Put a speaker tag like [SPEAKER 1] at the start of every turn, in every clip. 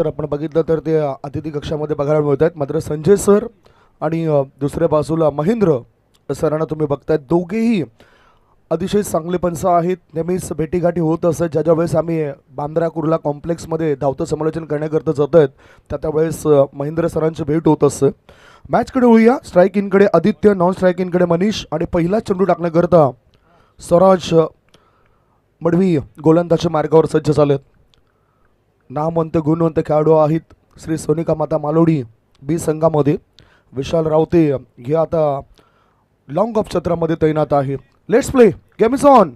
[SPEAKER 1] तर आपण बघितलं तर ते अतिथी कक्षामध्ये बघायला मिळत आहेत. मात्र संजय सर आणि दुसऱ्या बाजूला महेंद्र सरांना तुम्ही बघतायत, दोघेही अतिशय चांगले पंच आहेत. नेहमीच भेटीगाठी होत असत. ज्या वेळेस आम्ही बांद्रा कुर्ला कॉम्प्लेक्समध्ये धावतं समालोचन करण्याकरता जात आहेत त्या वेळेस महेंद्र सरांची भेट होत असते. मॅचकडे वळूया. स्ट्राईक इनकडे आदित्य, नॉन स्ट्राईक इनकडे मनीष आणि पहिला चेंडू टाकण्याकरता स्वराज मडवी गोलंदाजी मार्गावर सज्ज झालेत. नामवंत गुणवंत खेळाडू आहेत श्री सोनिका माता मालोडी बी संघामध्ये. विशाल रावते हे आता लॉंग ऑफ क्षेत्रामध्ये तैनात आहे. Let's play, game is on.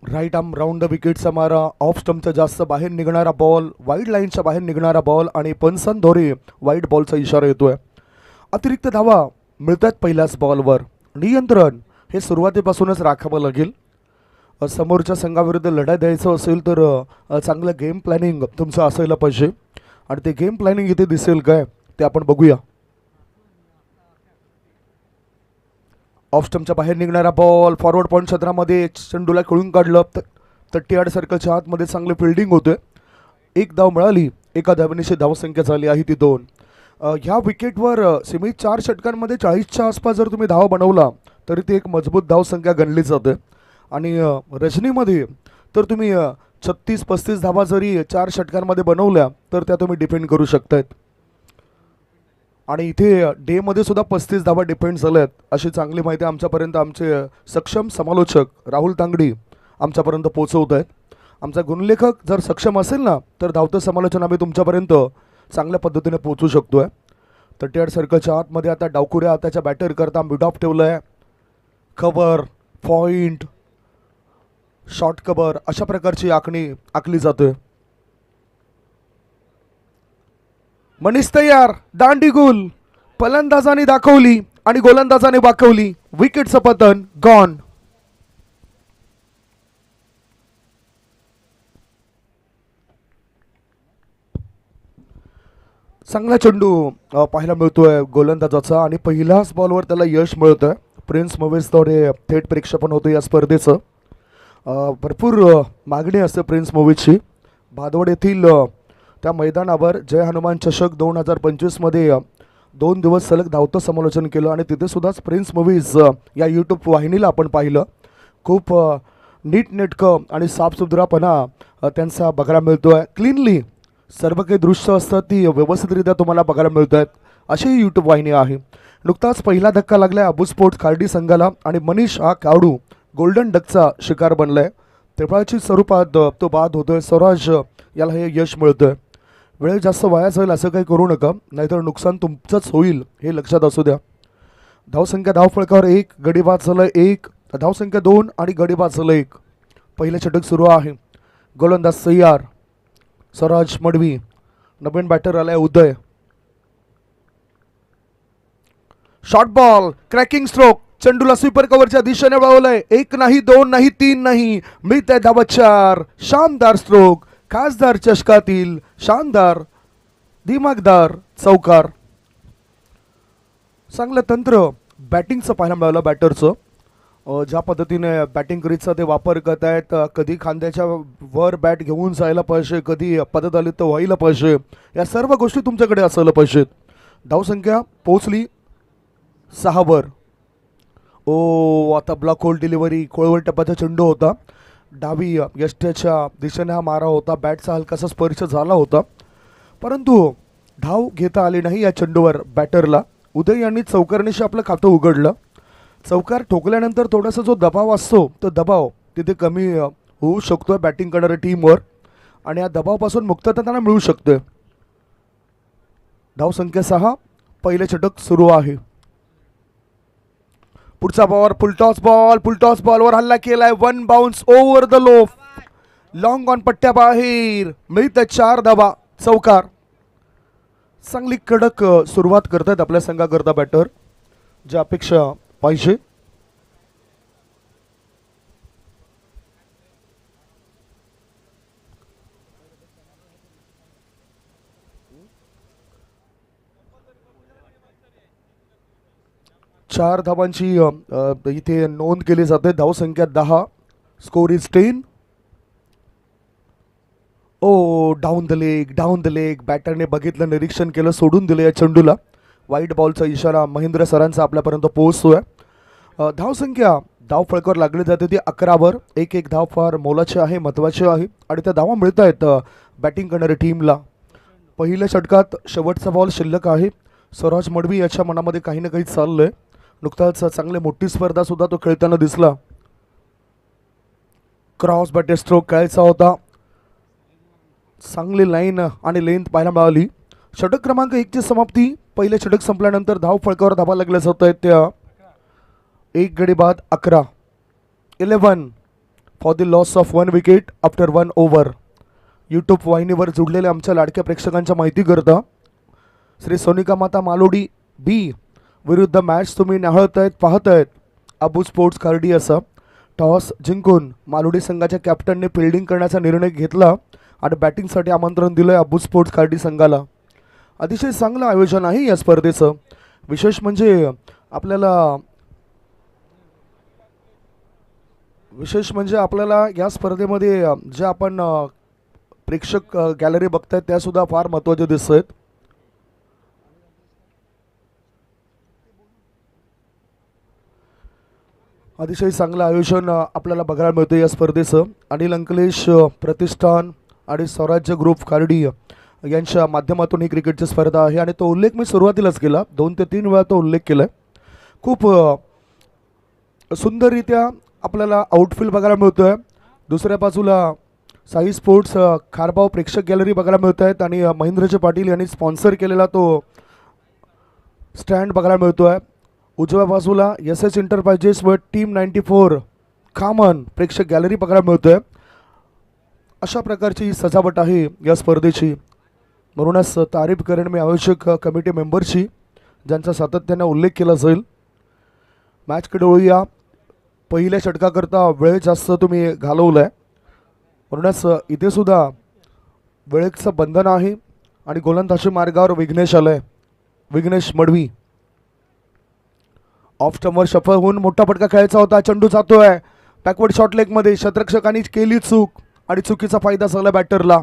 [SPEAKER 1] Right arm round the विकेटचा मारा, ऑफ स्टंपच्या जास्त बाहेर निघणारा बॉल, वाईड लाईनच्या बाहेर निघणारा बॉल आणि पंचांद्वारे वाईड बॉलचा इशारा येतोय. अतिरिक्त धावा मिळतात पहिल्याच बॉलवर. नियंत्रण हे सुरुवातीपासूनच राखावं लागेल. समोरच्या संघाविरुद्ध लढा द्यायचं असेल तर चांगलं गेम प्लॅनिंग तुमचं असायला पाहिजे आणि ते गेम प्लॅनिंग इथे दिसेल काय ते आपण बघूया. ऑफ स्टंपच्या बाहेर निघणारा बॉल, फॉरवर्ड पॉईंट क्षेत्रामध्ये चेंडूला खेळून काढलं. 38 सर्कलच्या आतमध्ये चांगले फिल्डिंग होते. एक धाव मिळाली, एका धावनिशी धावसंख्या झाली आहे ती 2. ह्या विकेटवर सीमित 4 षटकांमध्ये 40च्या आसपास जर तुम्ही धाव बनवला तरी ती एक मजबूत धावसंख्या गणली जाते. आणि रजनीमध्ये तर तुम्ही 36-35 धावा जरी 4 षटकांमध्ये बनवल्या तर त्या तुम्ही डिफेंड करू शकतायत. आणि इथे डेमध्ये सुद्धा 35 धावा डिफेंड झाल्यात अशी चांगली माहिती आमच्यापर्यंत आमचे सक्षम समालोचक राहुल तांगडी आमच्यापर्यंत पोहोचवत आहेत. आमचा गुणलेखक जर सक्षम असेल ना तर धावतं समालोचन आम्ही तुमच्यापर्यंत चांगल्या पद्धतीने पोहोचू शकतो आहे. 38 सर्कलच्या आतमध्ये आता डावकुऱ्या त्याच्या बॅटर करता मिड ऑफ ठेवलं आहे. कव्हर, पॉइंट, शॉर्ट कव्हर अशा प्रकारची आखणी आखली जाते. मनीष तयार, दांडी गुल, फलंदाजाने दाखवली आणि गोलंदाजाने वाकवली. विकेटचं पतन गॉन. चांगला चेंडू पाहायला मिळतोय गोलंदाजाचा आणि पहिल्याच बॉलवर त्याला यश मिळतंय. प्रिन्स मूव्हीजद्वारे थेट प्रेक्षेपण होतं या स्पर्धेचं. भरपूर मागणी असते प्रिन्स मूव्हीजची. भादवड येथील त्या मैदानावर जय हनुमान चषक 2025मध्ये 2 दिवस सलग धावतं समालोचन केलं आणि तिथे सुद्धाच प्रिन्स मूव्हीज या यूट्यूब वाहिनीला आपण पाहिलं. खूप नीटनेटकं आणि साफसुथरापणा त्यांचा बघायला मिळतो आहे. क्लीनली सर्व काही दृश्य असतात ती व्यवस्थितरित्या तुम्हाला बघायला मिळत आहेत अशी ही यूट्यूब वाहिनी आहे. नुकताच पहिला धक्का लागला अबू स्पोर्ट खार्डी संघाला आणि मनीष हा खेळाडू गोल्डन डकचा शिकार बनलाय. त्रिफळाची स्वरूपात तो बाद होतोय. स्वराज याला हे यश मिळतंय. वेळ जास्त वाया जाईल असं काही करू नका, नाहीतर नुकसान तुमचंच होईल हे लक्षात असू द्या. धावसंख्या धावफळकावर 1, गडी बाद झालं 1, धावसंख्या 2 आणि गडी बाद झालं 1. पहिलं षटक सुरू आहे. गोलंदाज तयार स्वराज मडवी. नवीन बॅटर आलाय Uday. Short ball, cracking stroke, चेंडूला स्वीपर कव्हरच्या दिशेने वळवलंय. 1 नाही 2 नाही 3 नाही, मिळतंय धावा 4. शानदार स्ट्रोक, खासदार चषकातील शानदार दिमागदार चौकार. चांगलं तंत्र बॅटिंगचं पाहायला मिळालं बॅटरचं. ज्या पद्धतीने बॅटिंग करीतचा ते वापर करत आहेत. कधी खांद्याच्या वर बॅट घेऊन जायला पाहिजे, कधी पदत आली तर व्हायला पाहिजे, या सर्व गोष्टी तुमच्याकडे असायला पाहिजेत. धावसंख्या पोहोचली 6 वर. आता ब्लॉक होल डिलिव्हरी, खोळवर टप्प्याचा चेंडू होता. डावी यष्ट्याच्या दिशेने हा मारा होता. बॅटचा हलकासा स्पर्श झाला होता परंतु धाव घेता आली नाही या चेंडूवर बॅटरला. उदय यांनी चौकारनीशी आपलं खातं उघडलं. चौकार ठोकल्यानंतर थोडासा जो दबाव असतो तो दबाव तिथे कमी होऊ शकतो बॅटिंग करणाऱ्या टीमवर आणि या दबावापासून मुक्तता त्यांना मिळू शकते. धावसंख्या 6. पहिले षटक सुरू आहे. पुढचा बॉल फुलटॉस बॉल, फुलटॉस बॉलवर हल्ला केलाय. 1 bounce over the loaf, long on पट्ट्या बाहेर, मिळतं 4 धावा चौकार. चांगली कडक सुरुवात करतात आपल्या संघाकरता बॅटर, ज्या अपेक्षा पाहिजे. चार धावांची इथे नोंद केली जाते. धावसंख्या 10, score is 10. Oh down the leg बॅटरने बघितलं, निरीक्षण केलं, सोडून दिलं या चेंडूला. वाईट बॉलचा इशारा महेंद्र सरांचा आपल्यापर्यंत पोहोचतोय. धावसंख्या धाव फळकावर लागली जाते ती 11वर. एक धाव फार मोलाची आहे, महत्त्वाची आहे आणि त्या धावा मिळत आहेत बॅटिंग करणाऱ्या टीमला. पहिल्या षटकात शेवटचा बॉल शिल्लक आहे. स्वराज मडवी याच्या मनामध्ये काही ना काही चाललंय. नुकताच चांगली मोठी स्पर्धा सुद्धा तो खेळताना दिसला. क्रॉस बॅटे स्ट्रोक खेळायचा होता. चांगली लाईन आणि लेंथ पाहायला मिळाली. षटक क्रमांक 1ची समाप्ती. पहिले षटक संपल्यानंतर धाव फळकावर धावा लागल्या जात आहेत त्या. एक गडी बाद 11 for the loss of 1 wicket after 1 over. YouTube वाहिनीवर जुडलेल्या आमच्या लाडक्या प्रेक्षकांच्या माहिती करता श्री सोनिका माता मालोडी बी विरुद्ध मॅच तुम्ही निहाळतायत पाहतायत. अबू स्पोर्ट्स कार्डी असा टॉस जिंकून मालोडी संघाच्या कॅप्टनने फिल्डिंग करण्याचा निर्णय घेतला आणि बॅटिंगसाठी आमंत्रण दिलंय अबू स्पोर्ट्स कार्डी संघाला. अतिशय चांगलं आयोजन आहे या स्पर्धेचं. विशेष म्हणजे आपल्याला या स्पर्धेमध्ये जे आपण प्रेक्षक गॅलरी बघतायत त्या सुद्धा फार महत्त्वाचे दिसत आहेत. अतिशय चांगलं आयोजन आपल्याला बघायला मिळतं या स्पर्धेचं. अनिल अंकलेश प्रतिष्ठान आणि स्वराज्य ग्रुप कार्डी यांच्या माध्यमातून ही क्रिकेटची स्पर्धा आहे आणि तो उल्लेख मी सुरुवातीलाच केला. 2 ते 3 वेळा तो उल्लेख केला. खूप सुंदररित्या आपल्याला आउटफील्ड बघायला मिळतोय. दुसऱ्या बाजूला साई स्पोर्ट्स खारबाव प्रेक्षक गॅलरी बघायला मिळत आहेत आणि महेंद्रजी पाटील यांनी स्पॉन्सर केलेला तो स्टँड बघायला मिळतोय. उजव्या बाजूला SS एंटरप्राइजेस व टीम 94 खामन प्रेक्षक गॅलरी बघायला मिळतोय. अशा प्रकारची सजावट आहे या स्पर्धेची. म्हणूनच तारीफ करेन मी आयोजक कमिटी मेंबरची ज्यांचा सातत्याने उल्लेख केला जाईल. मॅचकडे वळूया. पहिल्या षटकाकरता वेळ जास्त तुम्ही घालवला आहे म्हणूनच इथे सुद्धा वेळेचं बंधन आहे आणि गोलंदाजी मार्गावर विघ्नेश आलाय. विघ्नेश मडवी ऑफ स्टंपवर शफल होऊन मोठा फटका खेळायचा होता. चेंडू जातोय बॅकवर्ड शॉर्ट लेगमध्ये. शतरक्षकांनी केली चूक आणि चुकीचा फायदा झाला बॅटरला.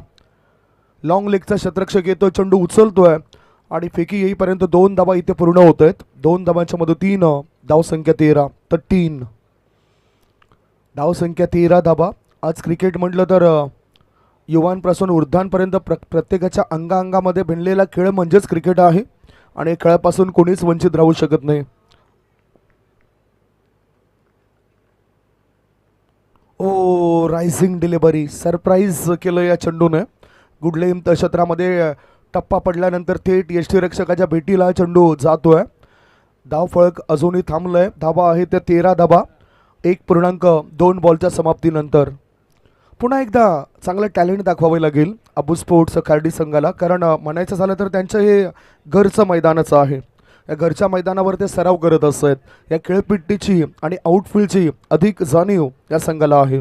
[SPEAKER 1] लॉंग लेगचा शतरक्षक येतो, चेंडू उचलतोय आणि फेकी येईपर्यंत 2 धावा इथे पूर्ण होत आहेत. 2 धावांच्या मदतीनं धावसंख्या 13 तर 3 धावसंख्या 13 धावा. आज क्रिकेट म्हटलं तर युवांपासून वृद्धांपर्यंत प्रत्येकाच्या अंगामध्ये भिनलेला खेळ म्हणजेच क्रिकेट आहे आणि खेळापासून कोणीच वंचित राहू शकत नाही. ओ रायझिंग डिलिव्हरी सरप्राईज केलं या चेंडूने. गुडलेम क्षेत्रामध्ये टप्पा पडल्यानंतर थेट यष्टीरक्षकाच्या भेटीला चेंडू जातोय. धाव फळक अजूनही थांबलंय. धावा आहे त्या 13 धावा 1.2 बॉलच्या समाप्तीनंतर. पुन्हा एकदा चांगलं टॅलेंट दाखवावे लागेल अबू स्पोर्ट्स कार्डी संघाला. कारण म्हणायचं झालं तर त्यांचं हे घरचं मैदानच आहे. या घरच्या मैदानावर ते सराव करत असतात. या खेळपट्टीची आणि आउटफील्डची अधिक जाणीव या संघाला आहे.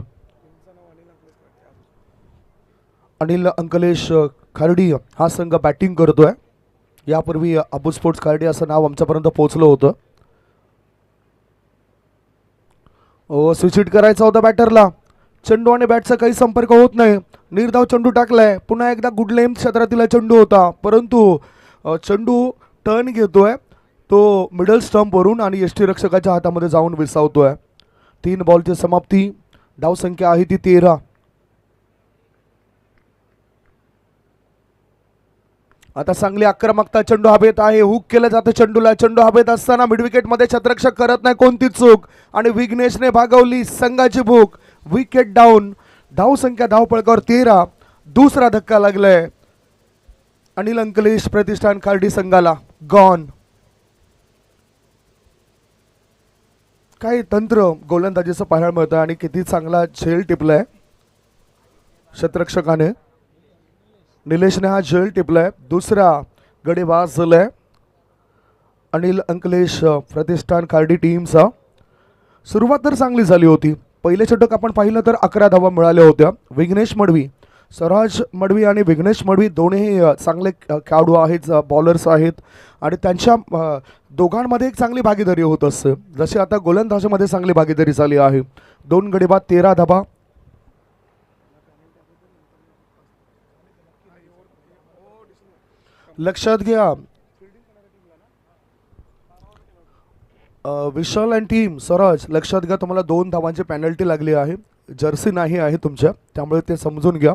[SPEAKER 1] अनिल अंकलेश खार्डी हा संघ बॅटिंग करतोय. यापूर्वी अबू स्पोर्ट्स कार्डी असं नाव आमच्यापर्यंत पोहोचलं होतं. स्विच हिट करायचा होता बॅटरला. चेंडू आणि बॅटचा काही संपर्क होत नाही. निर्धाव चेंडू टाकलाय. पुन्हा एकदा गुड लेंथ क्षेत्रातील चेंडू होता परंतु चेंडू टर्न घेतोय तो मिडल स्टंपवरून आणि यष्टीरक्षकाच्या हातामध्ये जाऊन विसावतोय. 3 बॉलची समाप्ती. धावसंख्या आहे ती 13. आता चांगली आक्रमकता. चेंडू हवेत आहे. हुक केलं जातं चेंडूला. चेंडू हवेत असताना मिड विकेटमध्ये क्षेत्ररक्षक करत नाही कोणती चूक आणि विघ्नेशने भागवली संघाची भूक. Wicket down. धावसंख्या धावपळकावर 13. दुसरा धक्का लागलाय अनिल अंकलेश प्रतिष्ठान कार्डी संघाला. गॉन. काही तंत्र गोलंदाजीचं पाहायला मिळतं आणि किती चांगला झेल टिपलाय क्षेत्ररक्षकाने. निलेशने हा झेल टिपलाय. दुसरा गडी बाद झालाय अनिल अंकलेश प्रतिष्ठान कार्डी टीमचा. सुरुवात तर चांगली झाली होती. पहिले षटक आपण पाहिलं तर 11 धावा मिळाल्या होत्या. विघ्नेश मडवी, स्वराज मडवी आणि विघ्नेश मडवी दोन्ही चांगले खेळाडू आहेत, बॉलर्स आहेत आणि त्यांच्या दोघांमध्ये एक चांगली भागीदारी होत असते. जशी आता गोलंदाजीमध्ये चांगली भागीदारी झाली आहे. 2 गडी बाद 13 धावा. लक्षात घ्या विशाल अँड टीम स्वराज, लक्षात घ्या तुम्हाला 2 धावांची पेनल्टी लागली आहे. जर्सी नाही आहे तुमच्या, त्यामुळे ते समजून घ्या.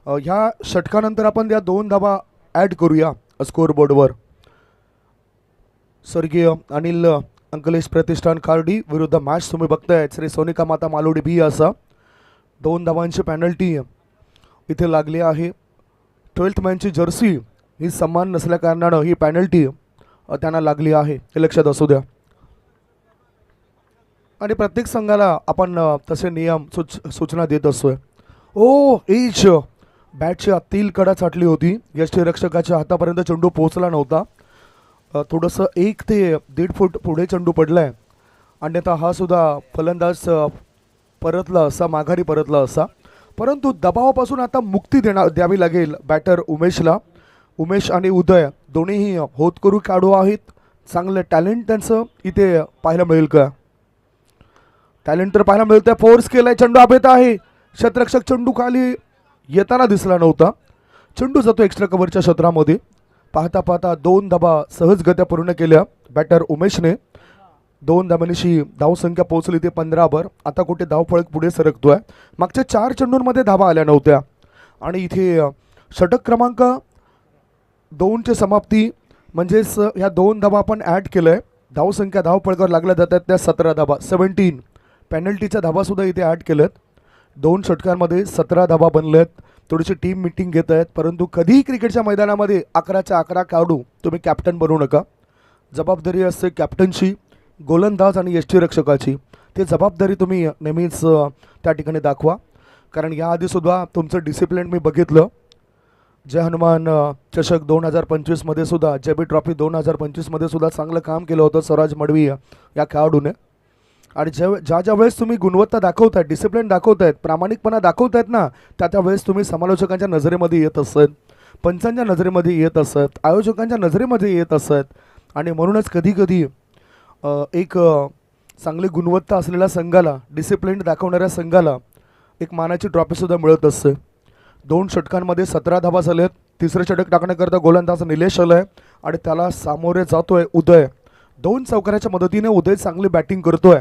[SPEAKER 1] ह्या षटकानंतर आपण त्या 2 धावा ॲड करूया स्कोअर बोर्डवर. स्वर्गीय अनिल अंकलेश प्रतिष्ठान खार्डी विरुद्ध मॅच तुम्ही बघताय श्री सोनिका माता मालोडी बी असा. 2 धावांची पेनल्टी इथे लागली आहे. 12th मॅनची जर्सी ही समान नसल्या कारणानं ही पेनल्टी त्यांना लागली आहे, हे लक्षात असू द्या. आणि प्रत्येक संघाला आपण तसे नियम सूचना देत असतोय. एज बॅटची आतील कडा चाटली होती. यष्टीरक्षकाच्या हातापर्यंत चेंडू पोहोचला नव्हता. थोडंसं 1 ते 1.5 फूट पुढे चेंडू पडलाय. अन्यथा हा सुद्धा फलंदाज परतला असा, माघारी परतला असा. परंतु दबावापासून आता मुक्ती द्यावी लागेल बॅटर उमेशला. उमेश आणि उदय दोन्हीही होतकरू खेळाडू आहेत. चांगलं टॅलेंट त्यांचं इथे पाहायला मिळेल का? टॅलेंट तर पाहायला मिळतंय. फोर्स केलाय, चेंडू आत आहे. क्षेत्ररक्षक चेंडू खाली येताना दिसला नव्हता. चेंडू जातो एक्स्ट्रा कव्हरच्या क्षेत्रामध्ये. पाहता पाहता 2 धाबा सहजगत्या पूर्ण केल्या बॅटर उमेशने. 2 धाबांची धावसंख्या पोहोचली ते 15वर. आता कुठे धावफळक पुढे सरकतोय. मागच्या 4 चेंडूंमध्ये धाबा आल्या नव्हत्या आणि इथे षटक क्रमांक 2ची समाप्ती म्हणजेच ह्या 2 धाबा आपण ॲड केलंय. धावसंख्या धावफळकावर लागल्या जातात त्या 17 धाबा, 17. पेनल्टीच्या धाबासुद्धा इथे ॲड केल्यात. 2 षटकांमध्ये 17 धाबा बनलेत. थोडीशी टीम मिटिंग घेत आहेत. परंतु कधीही क्रिकेटच्या मैदानामध्ये 11च्या 11 खेळाडू तुम्ही कॅप्टन बनवू नका. जबाबदारी असते कॅप्टनची, गोलंदाज आणि यष्टीरक्षकाची. ती जबाबदारी तुम्ही नेहमीच त्या ठिकाणी दाखवा. कारण याआधीसुद्धा तुमचं डिसिप्लिन मी बघितलं. जय हनुमान चषक 2025मध्ये सुद्धा, जेबी ट्रॉफी 2025मध्ये सुद्धा चांगलं काम केलं होतं स्वराज मडवी या खेळाडूने. आणि ज्या वेळेस तुम्ही गुणवत्ता दाखवतायत, डिसिप्लिन दाखवतायत, प्रामाणिकपणा दाखवतायत ना, त्या वेळेस तुम्ही समालोचकांच्या नजरेमध्ये येत असत, पंचांच्या नजरेमध्ये येत असत, आयोजकांच्या नजरेमध्ये येत असत. आणि म्हणूनच कधी कधी एक चांगली गुणवत्ता असलेल्या संघाला, डिसिप्लिन दाखवणाऱ्या संघाला एक मानाची ट्रॉफीसुद्धा मिळत असते. 2 षटकांमध्ये 17 धाबा झालेत. 3रं षटक टाकण्याकरता गोलंदाज निलेश आलाय आणि त्याला सामोरे जातोय उदय. 2 चौकाराच्या मदतीने उदय चांगली बॅटिंग करतोय.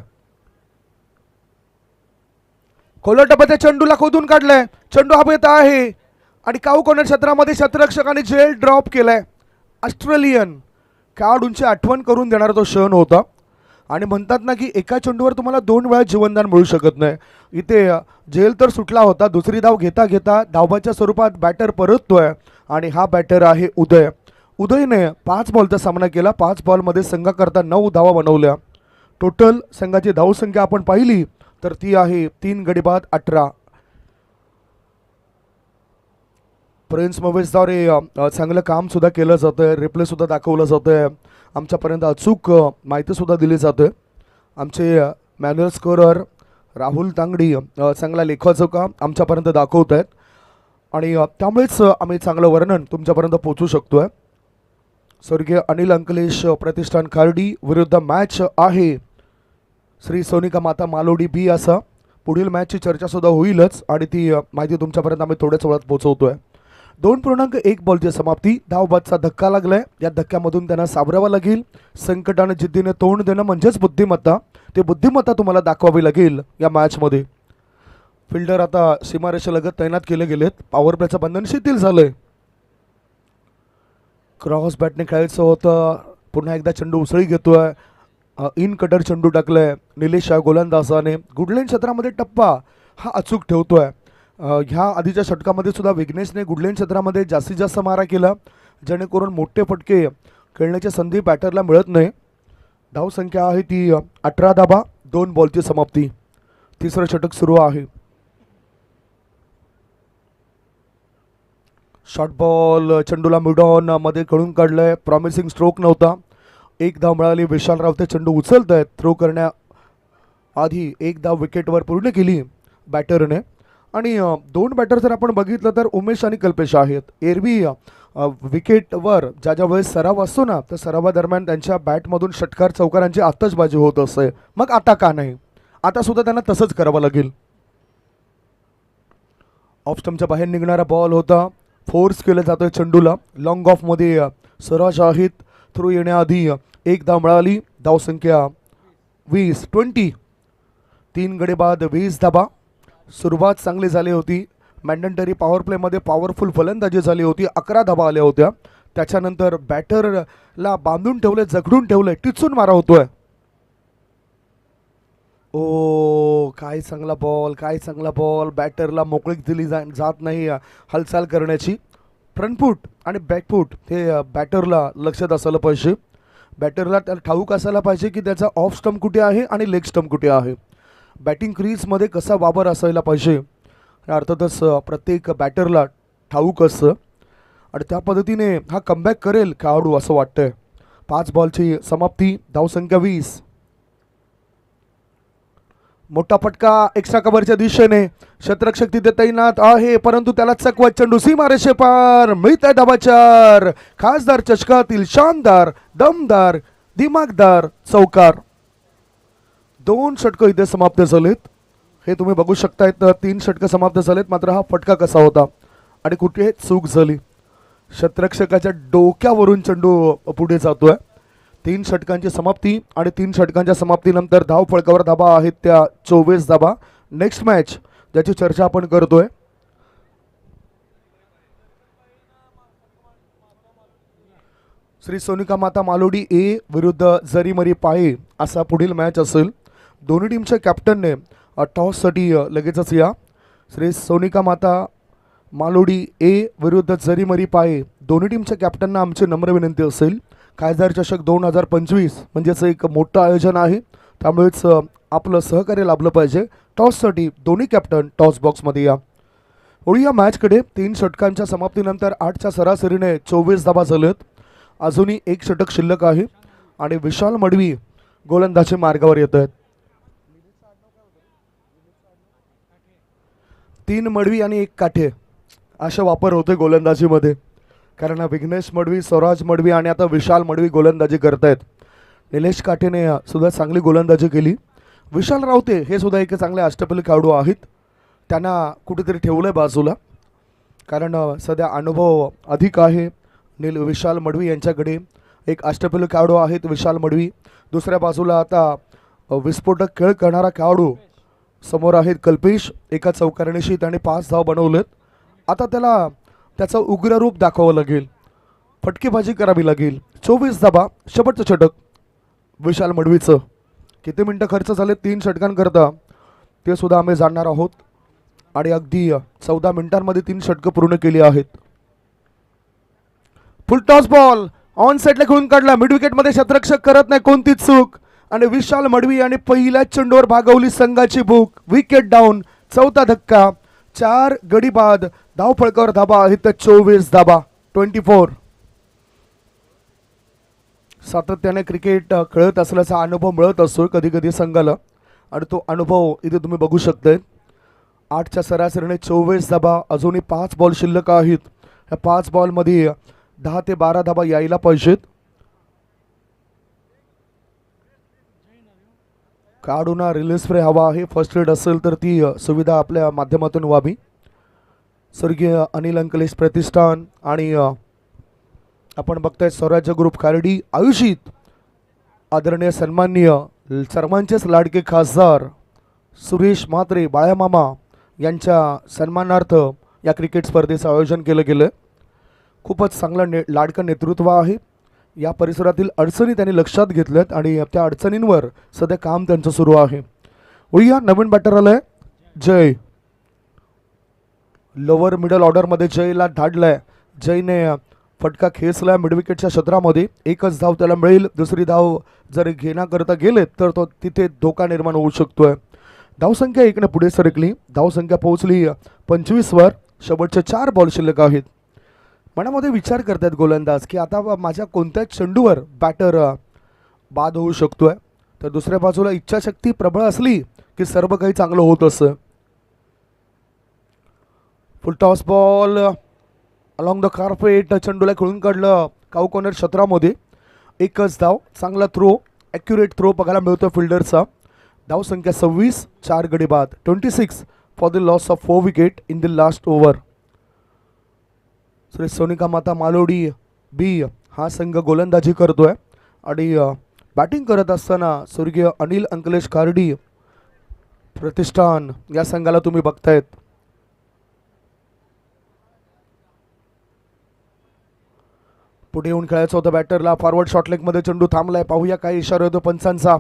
[SPEAKER 1] खोलर टप्प्याच्या चेंडूला खोदून काढलाय. चेंडू हवेत आहे आणि काऊ कॉर्नर क्षेत्रामध्ये क्षेत्ररक्षकाने जेल ड्रॉप केलाय. ऑस्ट्रेलियन खेळाडूंची आठवण करून देणारा तो क्षण होता. आणि म्हणतात ना की एका चेंडूवर तुम्हाला 2 वेळा जीवनदान मिळू शकत नाही. इथे जेल तर सुटला होता. दुसरी धाव घेता घेता धावाच्या स्वरूपात बॅटर परततोय आणि हा बॅटर आहे उदय. उदयने 5 बॉलचा सामना केला. 5 बॉलमध्ये संघाकरता 9 धावा बनवल्या. टोटल संघाची धावसंख्या आपण पाहिली तर ती आहे 3 गडी बाद 18. प्रिन्स मोवेसद्वारे चांगलं काम सुद्धा केलं जातं. रिप्ले सुद्धा दाखवलं जातं. आमच्यापर्यंत अचूक माहितीसुद्धा दिली जाते. आमचे मॅन्युअल स्कोरर राहुल तांगडी चांगला लेखाजोखा आमच्यापर्यंत दाखवत आहेत आणि त्यामुळेच आम्ही चांगलं वर्णन तुमच्यापर्यंत पोहोचू शकतो आहे. स्वर्गीय अनिल अंकलेश प्रतिष्ठान खार्डी विरुद्ध मॅच आहे श्री सोनिका माता मालोडी बी असा. पुढील मॅचची चर्चासुद्धा होईलच आणि ती माहिती तुमच्यापर्यंत आम्ही थोड्याच वेळात पोहोचवतो आहे. 2.1 बॉलची समाप्ती. धावबादचा धक्का लागलाय. या धक्क्यामधून त्यांना सावरावं लागेल. संकटाने जिद्दीने तोंड देणं म्हणजेच बुद्धिमत्ता. ते बुद्धिमत्ता तुम्हाला दाखवावी लागेल या मॅचमध्ये. फिल्डर आता सीमारेषेलगत तैनात केले गेलेत. पॉवर प्लेचं बंधन शिथिल झालंय. क्रॉस बॅटने खेळायचं होतं. पुन्हा एकदा चेंडू उसळी घेतोय. इन कटर चेंडू टाकलाय निलेश गोलंदाजाने. गुडलेन क्षेत्रामध्ये टप्पा हा अचूक ठेवतोय. ह्या आधीच्या षटकामध्ये सुद्धा विघ्नेशने गुडलेन क्षेत्रामध्ये जास्तीत जास्त मारा केला, जेणेकरून मोठे फटके खेळण्याची संधी बॅटरला मिळत नाही. धावसंख्या आहे ती 18 धाबा 2 बॉलची समाप्ती. 3रं षटक सुरू आहे. शॉर्ट बॉल चेंडूला मिडॉन मध्ये खेळून काढलंय. प्रॉमिसिंग स्ट्रोक नव्हता. 1 धाव मिळाली. विशाल रावते चेंडू उचलत आहेत. थ्रो करण्याआधी 1 धाव विकेटवर पूर्ण केली बॅटरने. आणि 2 बॅटर जर आपण बघितलं तर उमेश आणि कल्पेश आहेत. एरवी विकेटवर ज्या वेळेस सराव असतो ना, तर सरावादरम्यान त्यांच्या बॅटमधून षटकार चौकारांची आतषबाजी होत असते. मग आता का नाही? आता सुद्धा त्यांना तसंच करावं लागेल. ऑफ स्टंपच्या बाहेर निघणारा बॉल होता. फोर्स केलं जातोय चेंडूला. लॉंग ऑफमध्ये स्वराज आहेत थ्रू येण्याआधी एक धाव मिळाली. धावसंख्या 20. 3 गडी बाद 20 धाबा. सुरुवात चांगली झाली होती. मॅन्डेटरी पॉवर प्लेमध्ये पॉवरफुल फलंदाजी झाली होती. 11 धाबा आल्या होत्या. त्याच्यानंतर बॅटरला बांधून ठेवले, जखडून ठेवले, टिचून मारा होतोय. ओ काय चांगला बॉल, काय चांगला बॉल. बॅटरला मोकळीक दिली जात नाही हालचाल करण्याची. फ्रंटफूट आणि बॅकफूट हे बॅटरला लक्षात असायला पाहिजे. बॅटरला त्याला ठाऊक असायला पाहिजे की त्याचा ऑफ स्टंप कुठे आहे आणि लेग स्टंप कुठे आहे. बॅटिंग क्रीजमध्ये कसा वावर असायला पाहिजे अर्थातच प्रत्येक बॅटरला ठाऊक असतं आणि त्या पद्धतीने हा कमबॅक करेल खेळाडू असं वाटतंय. 5 बॉलची समाप्ती. धावसंख्या 20. मोठा फटका एक्स्ट्रा कव्हरच्या दिशेने. क्षेत्ररक्षक तिथे तैनात आहे परंतु त्याला चकवत चेंडू सीमारेषे पार. मिळतंय धाबा 4. खासदार चषकातील शानदार, दमदार, दिमागदार चौकार. 2 षटकं इथे समाप्त झालेत. हे तुम्ही बघू शकतायत. 3 षटकं समाप्त झालेत. मात्र हा फटका कसा होता आणि कुठे चूक झाली. क्षेत्ररक्षकाच्या डोक्यावरून चेंडू पुढे जातोय. 3 षटकांची समाप्ती आणि 3 षटकांच्या समाप्तीनंतर धाव फळकावर धाबा आहेत त्या 24 धाबा. नेक्स्ट मॅच ज्याची चर्चा आपण करतोय श्री सोनिका माता मालोडी ए विरुद्ध जरीमरी पाये असा पुढील मॅच असेल. दोन्ही टीमच्या कॅप्टनने टॉससाठी लगेचच या. श्री सोनिका माता मालोडी ए विरुद्ध जरीमरी पाये दोन्ही टीमच्या कॅप्टनना आमची नम्र विनंती असेल. खासदार चषक 2025 म्हणजेच एक मोठं आयोजन आहे त्यामुळेच आपलं सहकार्य लाभलं पाहिजे. टॉससाठी दोन्ही कॅप्टन टॉस बॉक्समध्ये या. वळूया मॅचकडे. 3 षटकांच्या समाप्तीनंतर 8च्या सरासरीने 24 धाबा झालेत. अजूनही 1 षटक शिल्लक आहे आणि विशाल मडवी गोलंदाजी मार्गावर येत आहेत. 3 मडवी आणि 1 काठे अशा वापर होतोय गोलंदाजीमध्ये. कारण विघ्नेश मडवी, स्वराज मडवी आणि आता विशाल मडवी गोलंदाजी करतायत. निलेश काठेने सुद्धा चांगली गोलंदाजी केली. विशाल रावते हे सुद्धा एक चांगले अष्टपैलू खेळाडू आहेत. त्यांना कुठेतरी ठेवलं आहे बाजूला कारण सध्या अनुभव अधिक आहे. विशाल मडवी यांच्याकडे एक अष्टपैलू खेळाडू आहेत विशाल मडवी. दुसऱ्या बाजूला आता विस्फोटक खेळ करणारा खेळाडू समोर आहेत कल्पेश. एका चौकारणीशी त्याने 5 धाव बनवलेत. आता त्याला त्याचं उग्र रूप दाखवावं लागेल. फटकेबाजी करावी लागेल. 24 धाबा. शेवटचं षटक विशाल मडवीचं. किती मिनटं खर्च झाले 3 षटकांकरता ते सुद्धा आम्ही जाणणार आहोत आणि अगदी 14 मिनिटांमध्ये 3 षटकं पूर्ण केली आहेत. फुल टॉस बॉल ऑन साईडला खेळून काढला. मिड विकेटमध्ये क्षेत्ररक्षक करत नाही कोणतीच चूक आणि विशाल मडवी आणि पहिल्याच चेंडूवर भागवली संघाची भूक. Wicket down. 4था धक्का. 4 गडी बाद. धाव फळकावर धाबा आहेत 24 धाबा. 24. सातत्याने क्रिकेट खेळत असल्याचा अनुभव मिळत असतो कधी कधी संघाला आणि तो अनुभव इथे तुम्ही बघू शकताय. 8च्या सरासरीने 24 धाबा. अजूनही 5 बॉल शिल्लक आहेत. ह्या 5 बॉलमध्ये 10 ते 12 धाबा यायला पाहिजेत. काढूना रिलीज फ्री हवा आहे. फर्स्ट एड असेल तर ती सुविधा आपल्या माध्यमातून व्हावी. स्वर्गीय अनिल अंकलेश प्रतिष्ठान आणि आपण बघताय स्वराज्य ग्रुप खार्डी आयोजित आदरणीय सन्माननीय सर्वांचेच लाडके खासदार सुरेश म्हात्रे बाळ्यामामा यांच्या सन्मानार्थ या क्रिकेट स्पर्धेचं आयोजन केलं गेलं. खूपच चांगलं लाडकं नेतृत्व आहे. या परिसरातील अडचणी त्यांनी लक्षात घेतल्यात आणि त्या अडचणींवर सध्या काम त्यांचं सुरू आहे. वळूया नवीन बॅटर आलाय जय. लोअर मिडल ऑर्डरमध्ये जयला धाडलाय. जयने फटका खेचला मिड विकेटच्या क्षेत्रामध्ये. 1च धाव त्याला मिळेल. दुसरी धाव जर घेण्याकरता गेले तर तो तिथे धोका निर्माण होऊ शकतोय. धावसंख्या 1ने पुढे सरकली. धावसंख्या पोहोचली 25 वर. शेवटचे 4 बॉल शिल्लक आहेत. मनामध्ये विचार करतात गोलंदाज की आता माझ्या कोणत्या चेंडूवर बॅटर बाद होऊ शकतोय. तर दुसऱ्या बाजूला इच्छाशक्ती प्रबळ असली की सर्व काही चांगलं होत असं. Full toss ball along the carpet. चेंडूला खेळून काढलं काऊ कॉर्नर क्षेत्रामध्ये. 1च धाव. चांगला थ्रो, ॲक्युरेट थ्रो बघायला मिळतो फिल्डरचा. धावसंख्या 26. 4 गडी बाद. 26 for the loss of 4 wicket in the last over. Shri Sonika Mata मालोडी बी हा संघ गोलंदाजी करतोय आणि बॅटिंग करत असताना स्वर्गीय अनिल अंकलेश खार्डी प्रतिष्ठान या संघाला तुम्ही बघतायत. पुढे येऊन खेळायचं होतं बॅटरला. फॉरवर्ड शॉर्टलेगमध्ये चेंडू थांबलाय. पाहूया काय इशारा होतो पंचांचा.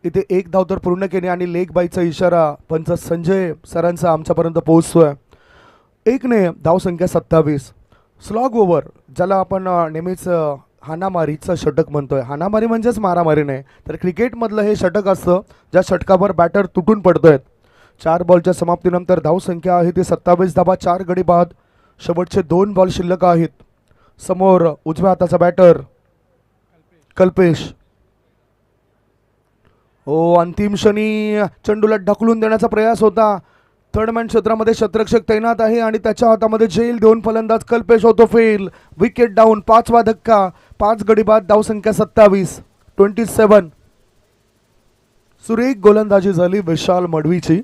[SPEAKER 1] इथे एक धाव तर पूर्ण केली आणि लेग बायचा इशारा पंच संजय सरांचा आमच्यापर्यंत पोहोचतोय. 1ने धावसंख्या 27. स्लॉग ओव्हर ज्याला आपण नेहमीच हाणामारीचं षटक म्हणतोय. हाणामारी म्हणजेच मारामारी नाही तर क्रिकेटमधलं हे षटक असतं ज्या षटकावर बॅटर तुटून पडतोय. 4 बॉलच्या समाप्तीनंतर धावसंख्या आहे ती 27 धावा. 4 गडी बाद. शेवटचे 2 बॉल शिल्लक आहेत. समोर उजव्या हाताचा बॅटर कल्पेश. अंतिम क्षणी चेंडूला ढकलून देण्याचा प्रयास होता. थर्डमॅन क्षेत्रामध्ये क्षेत्ररक्षक तैनात आहे आणि त्याच्या हातामध्ये झेल देऊन फलंदाज कल्पेश होतो फेल. Wicket down. 5वा धक्का. 5 गडी बाद. धावसंख्या 27. सुरेख गोलंदाजी झाली विशाल मडवीची.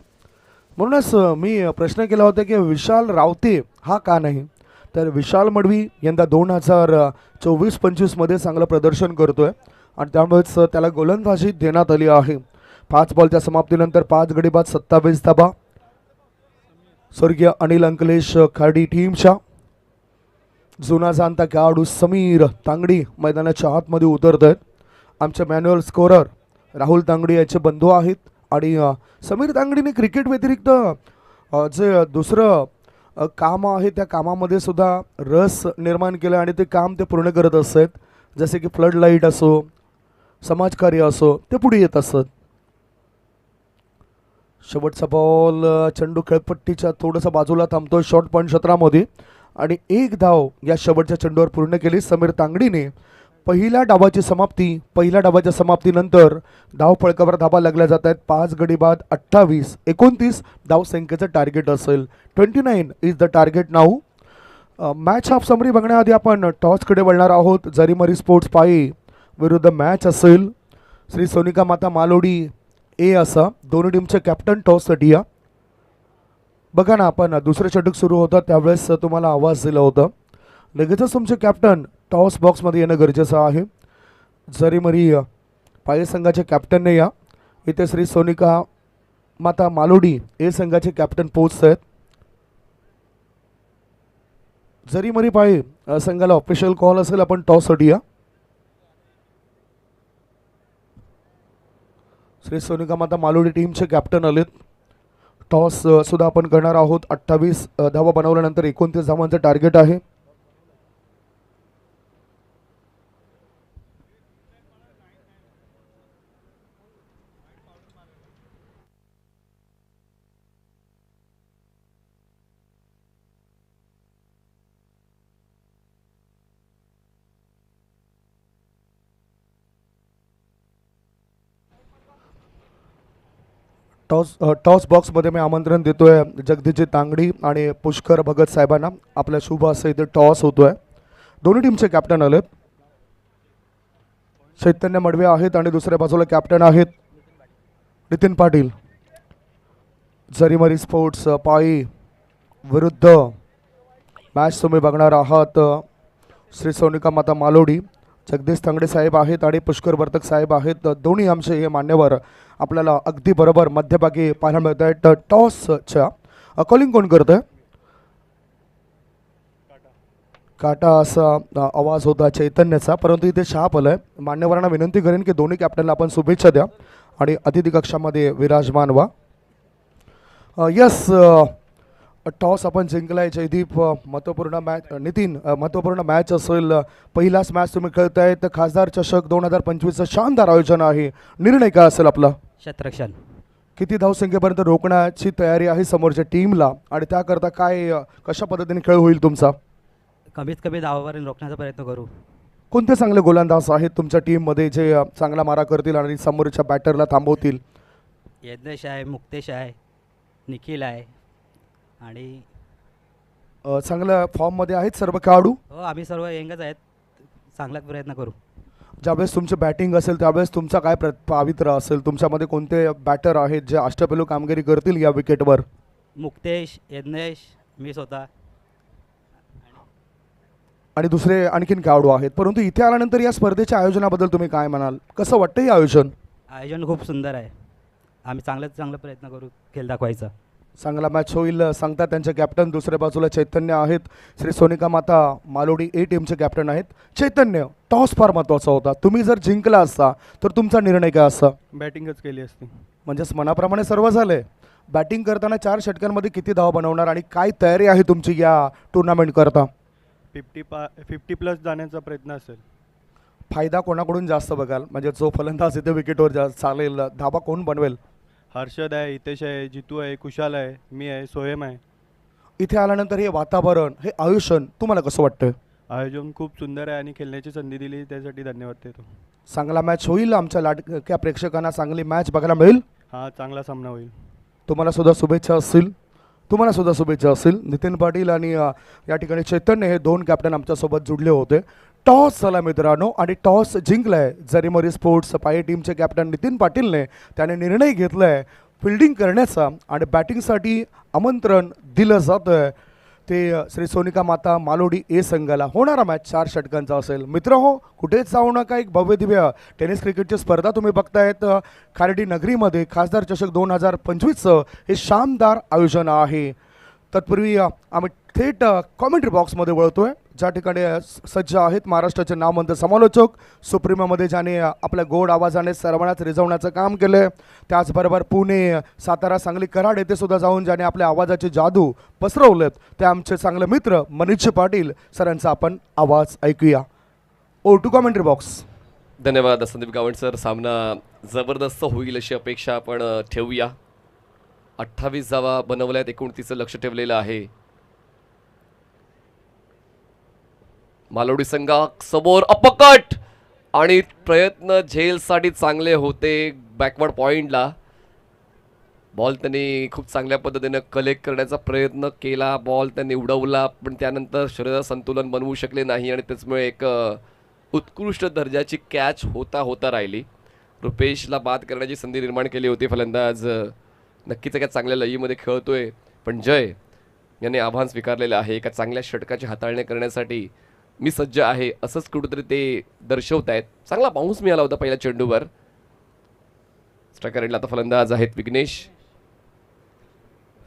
[SPEAKER 1] म्हणूनच मी प्रश्न केला होता की विशाल रावते हा का नाही. तर विशाल मडवी यंदा 2024-25 मध्ये चांगलं प्रदर्शन करतोय आणि त्यामुळेच त्याला गोलंदाजी देण्यात आली आहे. 5 बॉलच्या समाप्तीनंतर 5 गडी बाद. 27 धावा. स्वर्गीय अनिल अंकलेश खार्डी टीमच्या जुना जाणता खेळाडू समीर तांगडी मैदानाच्या आतमध्ये उतरत आहेत. आमचे मॅन्युअल स्कोरर राहुल तांगडी याचे बंधू आहेत आणि समीर तांगडीने क्रिकेट व्यतिरिक्त जे दुसरं काम आहे त्या कामामध्ये सुद्धा रस निर्माण केला आणि ते काम ते पूर्ण करत असतात. जसे की फ्लड लाईट असो, समाजकार्य असो, ते पुढे येत असतात. शेवटचा बॉल. चेंडू खेळपट्टीच्या थोडंसं बाजूला थांबतो शॉर्ट पॉईंट क्षेत्रामध्ये आणि 1 धाव या शेवटच्या चेंडूवर पूर्ण केली समीर तांगडीने. पहिल्या डावाची समाप्तीनंतर धाव फळकावर धाबा लागल्या जात आहेत. 5 गडी बाद. 29 धावसंख्येचं टार्गेट असेल. 29 is the target now. Match half summary बघण्याआधी आपण टॉसकडे वळणार आहोत. जरीमरी स्पोर्ट्स पाई विरुद्ध मॅच असेल. श्री सोनिका माता मालोडी ए असा दोन्ही टीमचे कॅप्टन टॉससाठी या. बघा ना, आपण दुसरं षटक सुरू होतं त्यावेळेस तुम्हाला आवाज दिला होता. लगेचच तुमचे कॅप्टन टॉस बॉक्समध्ये येणं गरजेचं आहे. जरीमरी पाये संघाचे कॅप्टनने या. इथे श्री सोनिका माता मालोडी ए संघाचे कॅप्टन पोहोचत आहेत. जरीमरी पाये संघाला ऑफिशियल कॉल असेल आपण टॉससाठी या. श्री सोनिका माता मालोडी टीमचे कॅप्टन आलेत. टॉस सुद्धा आपण करणार आहोत. 28 धावा बनवल्यानंतर 29 धावांचं टार्गेट आहे. टॉस बॉक्समध्ये मी आमंत्रण देतोय जगदीशजी तांगडी आणि पुष्कर भगत साहेबांना. आपल्या शुभ असं इथे टॉस होतोय. दोन्ही टीमचे कॅप्टन आलेत. चैतन्य मडवे आहेत आणि दुसऱ्या बाजूला कॅप्टन आहेत नितीन पाटील. जरीमरी स्पोर्ट्स पाई विरुद्ध मॅच तुम्ही बघणार आहात. श्री सोनिका माता मालोडी. जगदीश तांगडे साहेब आहेत आणि पुष्कर वर्तक साहेब आहेत. दोन्ही आमचे हे मान्यवर आपल्याला अगदी बरोबर मध्यभागी पाहायला मिळत आहेत. टॉसच्या कॉलिंग कोण करतंय? काटा असा आवाज होता चैतन्याचा, परंतु इथे शाप आलाय. मान्यवरांना विनंती करेन की दोन्ही कॅप्टनला आपण शुभेच्छा द्या आणि अतिथी कक्षामध्ये विराजमान व्हा. यस, टॉस आपण जिंकलाय. जयदीप, महत्त्वपूर्ण मॅच. नितीन, महत्त्वपूर्ण मॅच असेल. पहिलाच मॅच तुम्ही खेळताय तर खासदार चषक 2025चं शानदार आयोजन आहे. निर्णय काय असेल आपला?
[SPEAKER 2] क्षेत्ररक्षण.
[SPEAKER 1] किती धावसंख्येपर्यंत रोखण्याची तयारी आहे समोरच्या टीमला आणि त्याकरता काय कशा पद्धतीने खेळ होईल तुमचा?
[SPEAKER 2] कमीत कमी धावापर्यंत रोखण्याचा प्रयत्न करू.
[SPEAKER 1] कोणते चांगले गोलंदाज आहेत तुमच्या टीममध्ये जे चांगला मारा करतील आणि समोरच्या बॅटरला थांबवतील?
[SPEAKER 2] यज्ञेश आहे, मुक्तेश आहे, निखिल आहे आणि
[SPEAKER 1] चांगल्या फॉर्ममध्ये आहेत सर्व खेळाडू.
[SPEAKER 2] हो, आम्ही सर्व यंगच आहेत. चांगलाच प्रयत्न करू.
[SPEAKER 1] ज्यावेळेस तुमची बॅटिंग असेल त्यावेळेस तुमचा काय पावित्र्य असेल? तुमच्यामध्ये कोणते बॅटर आहेत जे अष्टपैलू कामगिरी करतील या विकेटवर?
[SPEAKER 2] मुक्तेश, यज्ञेश, मी स्वतः.
[SPEAKER 1] आणि दुसरे आणखीन खेळाडू आहेत, परंतु इथे आल्यानंतर या स्पर्धेच्या आयोजनाबद्दल तुम्ही काय म्हणाल? कसं वाटतं हे आयोजन?
[SPEAKER 2] आयोजन खूप सुंदर आहे. आम्ही चांगल्यात चांगला प्रयत्न करू खेळ दाखवायचा.
[SPEAKER 1] चांगला मॅच होईल सांगतात त्यांचे कॅप्टन. दुसऱ्या बाजूला चैतन्य आहेत, श्री सोनिका माता मालोडी ए टीमचे कॅप्टन आहेत. चैतन्य, टॉस फार महत्त्वाचा होता. तुम्ही जर जिंकला असता तर तुमचा निर्णय काय असता?
[SPEAKER 3] बॅटिंगच केली असती.
[SPEAKER 1] म्हणजेच मनाप्रमाणे सर्व झाले. बॅटिंग करताना 4 षटकांमध्ये किती धावा बनवणार आणि काय तयारी आहे तुमची या टुर्नामेंट करता?
[SPEAKER 3] 50+ जाण्याचा प्रयत्न असेल.
[SPEAKER 1] फायदा कोणाकडून जास्त बघाल? म्हणजे जो फलंदाज इथे विकेटवर चालेल, धावा कोण बनवेल?
[SPEAKER 3] हर्षद आहे, हितेश आहे, जितू आहे, कुशाल आहे, मी आहे, सोयम आहे.
[SPEAKER 1] इथे आल्यानंतर हे वातावरण, हे आयुष्य तुम्हाला कसं वाटतं?
[SPEAKER 3] आयोजन खूप सुंदर आहे आणि खेळण्याची संधी दिली त्यासाठी धन्यवाद देतो.
[SPEAKER 1] चांगला मॅच होईल, आमच्या लाडक्या प्रेक्षकांना चांगली मॅच बघायला मिळेल.
[SPEAKER 3] हा चांगला सामना होईल.
[SPEAKER 1] तुम्हाला सुद्धा शुभेच्छा असतील. तुम्हाला सुद्धा शुभेच्छा असतील. नितीन पाटील आणि या ठिकाणी चैतन्य हे 2 कॅप्टन आमच्यासोबत जुडले होते. टॉस झाला मित्रांनो आणि टॉस जिंकलाय जरीमरी स्पोर्ट्स पाये टीमचे कॅप्टन नितीन पाटीलने. त्याने निर्णय घेतलाय फिल्डिंग करण्याचा आणि बॅटिंगसाठी आमंत्रण दिलं जातं आहे ते श्री सोनिका माता मालोडी ए संघाला. होणारा मॅच 4 षटकांचा असेल. मित्रहो, कुठेच जाऊ नका. एक भव्य दिव्य टेनिस क्रिकेटची स्पर्धा तुम्ही बघतायत खार्डी नगरीमध्ये. खासदार चषक 2025चं हे शानदार आयोजन आहे. तत्पूर्वी आम्ही थेट कॉमेंट्री बॉक्समध्ये वळतोय, ज्या ठिकाणी सज्ज आहेत महाराष्ट्राचे नामवंत समालोचक. सुप्रीमोमध्ये ज्याने आपल्या गोड आवाजाने सर्वांनाच रिझवण्याचं काम केलं. त्याचबरोबर पुणे, सातारा, सांगली, कराड येथे सुद्धा जाऊन ज्याने आपल्या आवाजाचे जादू पसरवलेत ते आमचे चांगले मित्र मनीष पाटील सरांचा आपण आवाज ऐकूया. ओ टू कॉमेंट्री बॉक्स.
[SPEAKER 4] धन्यवाद संदीप गावंड सर. सामना जबरदस्त होईल अशी अपेक्षा आपण ठेवूया. 28 धावा बनवल्यात, 29 लक्ष ठेवलेलं आहे. मालोडी संघा समोर अपकट आणि प्रयत्न झेलसाठी चांगले होते. बॅकवर्ड पॉइंटला बॉल त्यांनी खूप चांगल्या पद्धतीने कलेक्ट करण्याचा प्रयत्न केला. बॉल त्यांनी उडवला, पण त्यानंतर शरीरात संतुलन बनवू शकले नाही आणि त्याचमुळे एक उत्कृष्ट दर्जाची कॅच होता राहिली. रुपेशला बाद करण्याची संधी निर्माण केली होती. फलंदाज नक्कीच एका चांगल्या लयीमध्ये खेळतोय, पण जय याने आव्हान स्वीकारलेलं आहे. एका चांगल्या षटकाची हाताळणी करण्यासाठी मी सज्ज आहे असंच कुठेतरी ते दर्शवत आहेत. चांगला बाउन्स मिळाला होता पहिल्या चेंडूवर. स्ट्रायकर एंडला आता फलंदाज आहेत विघ्नेश.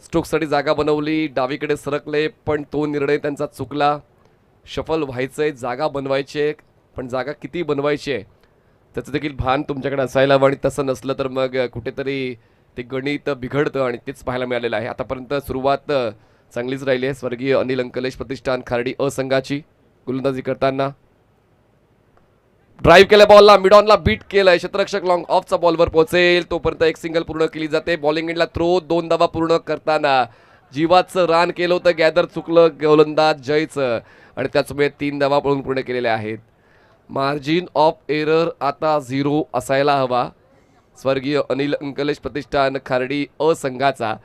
[SPEAKER 4] स्ट्रोकसाठी जागा बनवली, डावीकडे सरकले, पण तो निर्णय त्यांचा चुकला. शफल व्हायचंय, जागा बनवायची आहे, पण जागा किती बनवायची आहे त्याचं देखील भान तुमच्याकडे असायला हवं. आणि तसं नसलं तर मग कुठेतरी ते गणित बिघडतं आणि तेच पाहायला मिळालेलं आहे. आतापर्यंत सुरुवात चांगलीच राहिली आहे स्वर्गीय अनिल अंकलेश प्रतिष्ठान खार्डी अ संघाची. गोलंदाजी करताना ड्राईव्ह केल्या बॉलला, मिड ऑनला बीट केलंय. क्षेत्ररक्षक लॉंग ऑफचा बॉलवर पोहोचेल तोपर्यंत एक सिंगल पूर्ण केली जाते. बॉलिंग एंडला थ्रो, 2 धावा पूर्ण करताना जीवाचं रान केलं होतं. गॅदर चुकलं गोलंदाज जयचं आणि त्याचमुळे 3 धावा पळून पूर्ण केलेल्या आहेत. मार्जिन ऑफ एरर आता 0 असायला हवा स्वर्गीय अनिल अंकलेश प्रतिष्ठान खार्डी अ संघाचा,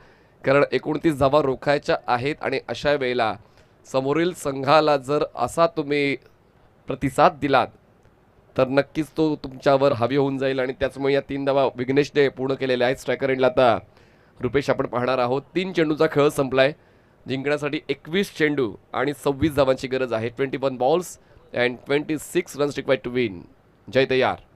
[SPEAKER 4] कारण 29 धावा रोखायच्या आहेत. आणि अशा वेळेला समोरील संघाला जर असा तुम्ही प्रतिसाद दिलात तर नक्कीच तो तुमच्यावर हावी होऊन जाईल. आणि त्याचमुळे या 3 धावा विघ्नेशने पूर्ण केलेल्या आहेत. स्ट्रायकर एंडला आता रुपेश आपण पाहणार आहोत. 3 चेंडूचा खेळ संपलाय. जिंकण्यासाठी 21 चेंडू आणि 26 धावांची गरज आहे. 21 balls and 26 runs required to win. Jay तयार.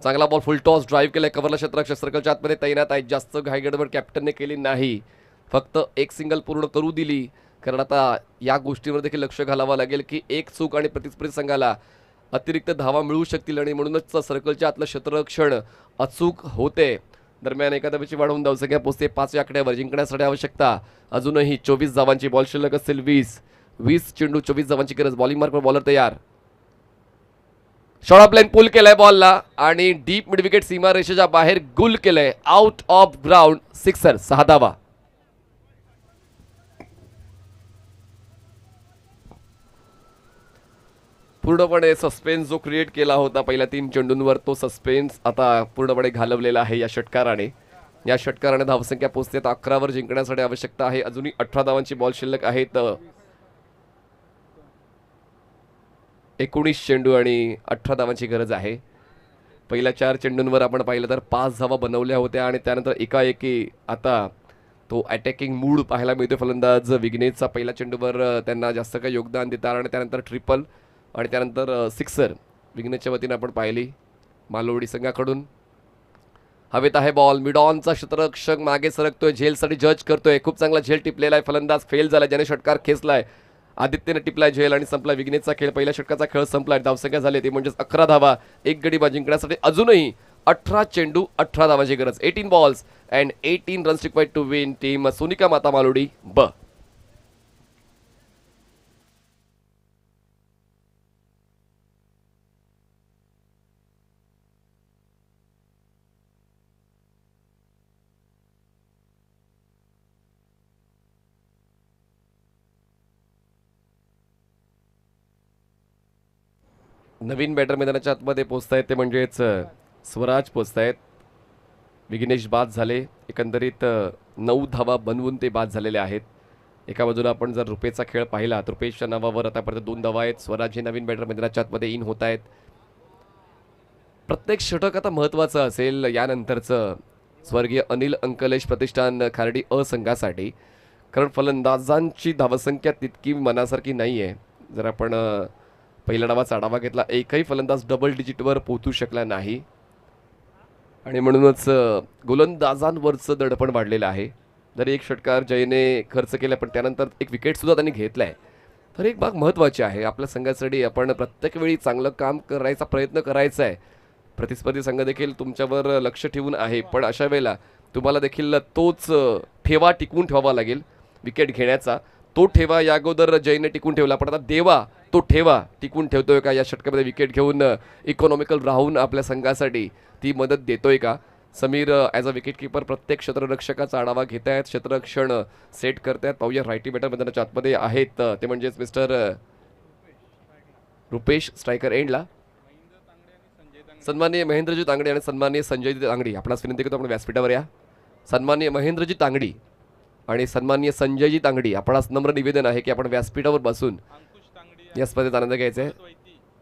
[SPEAKER 4] चांगला बॉल, फुल टॉस, ड्राईव्ह केलाय. कव्हरला क्षेत्ररक्षक सर्कलच्या आतमध्ये तैनात आहेत. जास्त घाईगडबड कॅप्टनने केली नाही, फक्त एक सिंगल पूर्ण करू दिली. कारण आता या गोष्टीवर देखील लक्ष घालावं लागेल की एक चूक आणि प्रतिस्पर्धी संघाला अतिरिक्त धावा मिळू शकतील आणि म्हणूनच सर्कलच्या आतलं क्षेत्ररक्षण अचूक होते. दरम्यान एका धावेची वाढवून धावसंख्या पोहोचते 5 आकड्यावर. जिंकण्यासाठी आवश्यकता अजूनही 24 धावांची. बॉल शिल्लक असेल 20 चेंडू 24 धावांची गरज. बॉलिंग मार्कवर बॉलर तयार. शॉर्ट ऑफ लाईन पुल केलाय बॉलला आणि डीप मिड विकेट सीमा रेषेच्या बाहेर गुल केलंय. Out of ground, sixer. 6 धावा. पूर्णपणे सस्पेन्स जो क्रिएट केला होता पहिल्या 3 चेंडूंवर, तो सस्पेन्स आता पूर्णपणे घालवलेला आहे या षटकाराने. या षटकाराने धावसंख्या पोहोचते 11वर. जिंकण्यासाठी आवश्यकता आहे अजूनही 18 धावांची. बॉल शिल्लक आहेत 19 चेंडू आणि 18 धावांची गरज आहे. पहिल्या 4 चेंडूंवर आपण पाहिलं तर 5 धावा बनवल्या होत्या आणि त्यानंतर एकाएकी आता तो अटॅकिंग मूड पाहायला मिळतो फलंदाज विघ्नेशचा. पहिल्या चेंडूवर त्यांना जास्त काही योगदान देतात आणि त्यानंतर ट्रिपल आणि त्यानंतर सिक्सर विघ्नेशच्या वतीनं आपण पाहिली मालवडी संघाकडून. हवेत आहे बॉल, मिड ऑनचा क्षेत्ररक्षक मागे सरकतोय, झेलसाठी जज करतोय, खूप चांगला झेल टिपलेला आहे, फलंदाज फेल झाला, ज्याने षटकार खेचलाय. आदित्यने टिपलाय झेल आणि संपला विघ्नेशचा खेळ. पहिल्या षटकाचा खेळ संपलाय, धावसंख्या झाली ती म्हणजेच 11 धावा. एक गडी बाद जिंकण्यासाठी अजूनही 18 चेंडू 18 धावांची गरज. 18 balls and 18 runs required to win. Team Sonika Mata Malodi ब. नवीन बॅटर मैदानाच्या आतमध्ये पोहोचतायत ते म्हणजेच स्वराज पोहोचतायत. विघ्नेश बाद झाले, एकंदरीत 9 धावा बनवून ते बाद झालेले आहेत. एका बाजूला आपण जर रुपेशचा खेळ पाहिला तर रुपेशच्या नावावर आतापर्यंत 2 धावा आहेत. स्वराज हे नवीन बॅटर मैदानाच्या आतमध्ये इन होत आहेत. प्रत्येक षटक आता महत्त्वाचं असेल यानंतरचं स्वर्गीय अनिल अंकलेश प्रतिष्ठान खार्डी अ संघासाठी, कारण फलंदाजांची धावसंख्या तितकी मनासारखी नाही आहे. जर आपण पहिल्या डावाचा आढावा घेतला, एकही फलंदाज डबल डिजिटवर पोहोचू शकला नाही आणि म्हणूनच गोलंदाजांवरचं दडपण वाढलेलं आहे. जरी एक षटकार जयने खर्च केला पण त्यानंतर एक विकेटसुद्धा त्यांनी घेतला आहे, तर एक बाब महत्त्वाची आहे आपल्या संघासाठी. आपण प्रत्येक वेळी चांगलं काम करायचा प्रयत्न करायचा आहे. प्रतिस्पर्धी संघ देखील तुमच्यावर लक्ष ठेवून आहे, पण अशा वेळेला तुम्हाला देखील तोच ठेवा टिकवून ठेवावा लागेल विकेट घेण्याचा. तो ठेवा या अगोदर जयने टिकून ठेवला, पण आता देवा तो ठेवा टिकून ठेवतोय का या षटकामध्ये विकेट घेऊन इकॉनॉमिकल राहून आपल्या संघासाठी ती मदत देतोय का. Sameer as a wicket keeper प्रत्येक क्षेत्ररक्षकाचा आढावा घेत आहेत, क्षेत्ररक्षण सेट करतायत. पाहूया रायटी बॅटर मैदानाच्या आतमध्ये आहेत ते म्हणजेच मिस्टर रुपेश स्ट्रायकर एंडला, सन्माननीय महेंद्रजी तांगडी आणि सन्माननीय संजयजी तांगडी. आपणास विनंती करतो आपण व्यासपीठावर या. सन्माननीय महेंद्रजी तांगडी आणि सन्माननीय संजयजी तांगडी, आपणास नम्र निवेदन आहे की आपण व्यासपीठावर बसून या स्पर्धेत आनंद घ्यायचा आहे.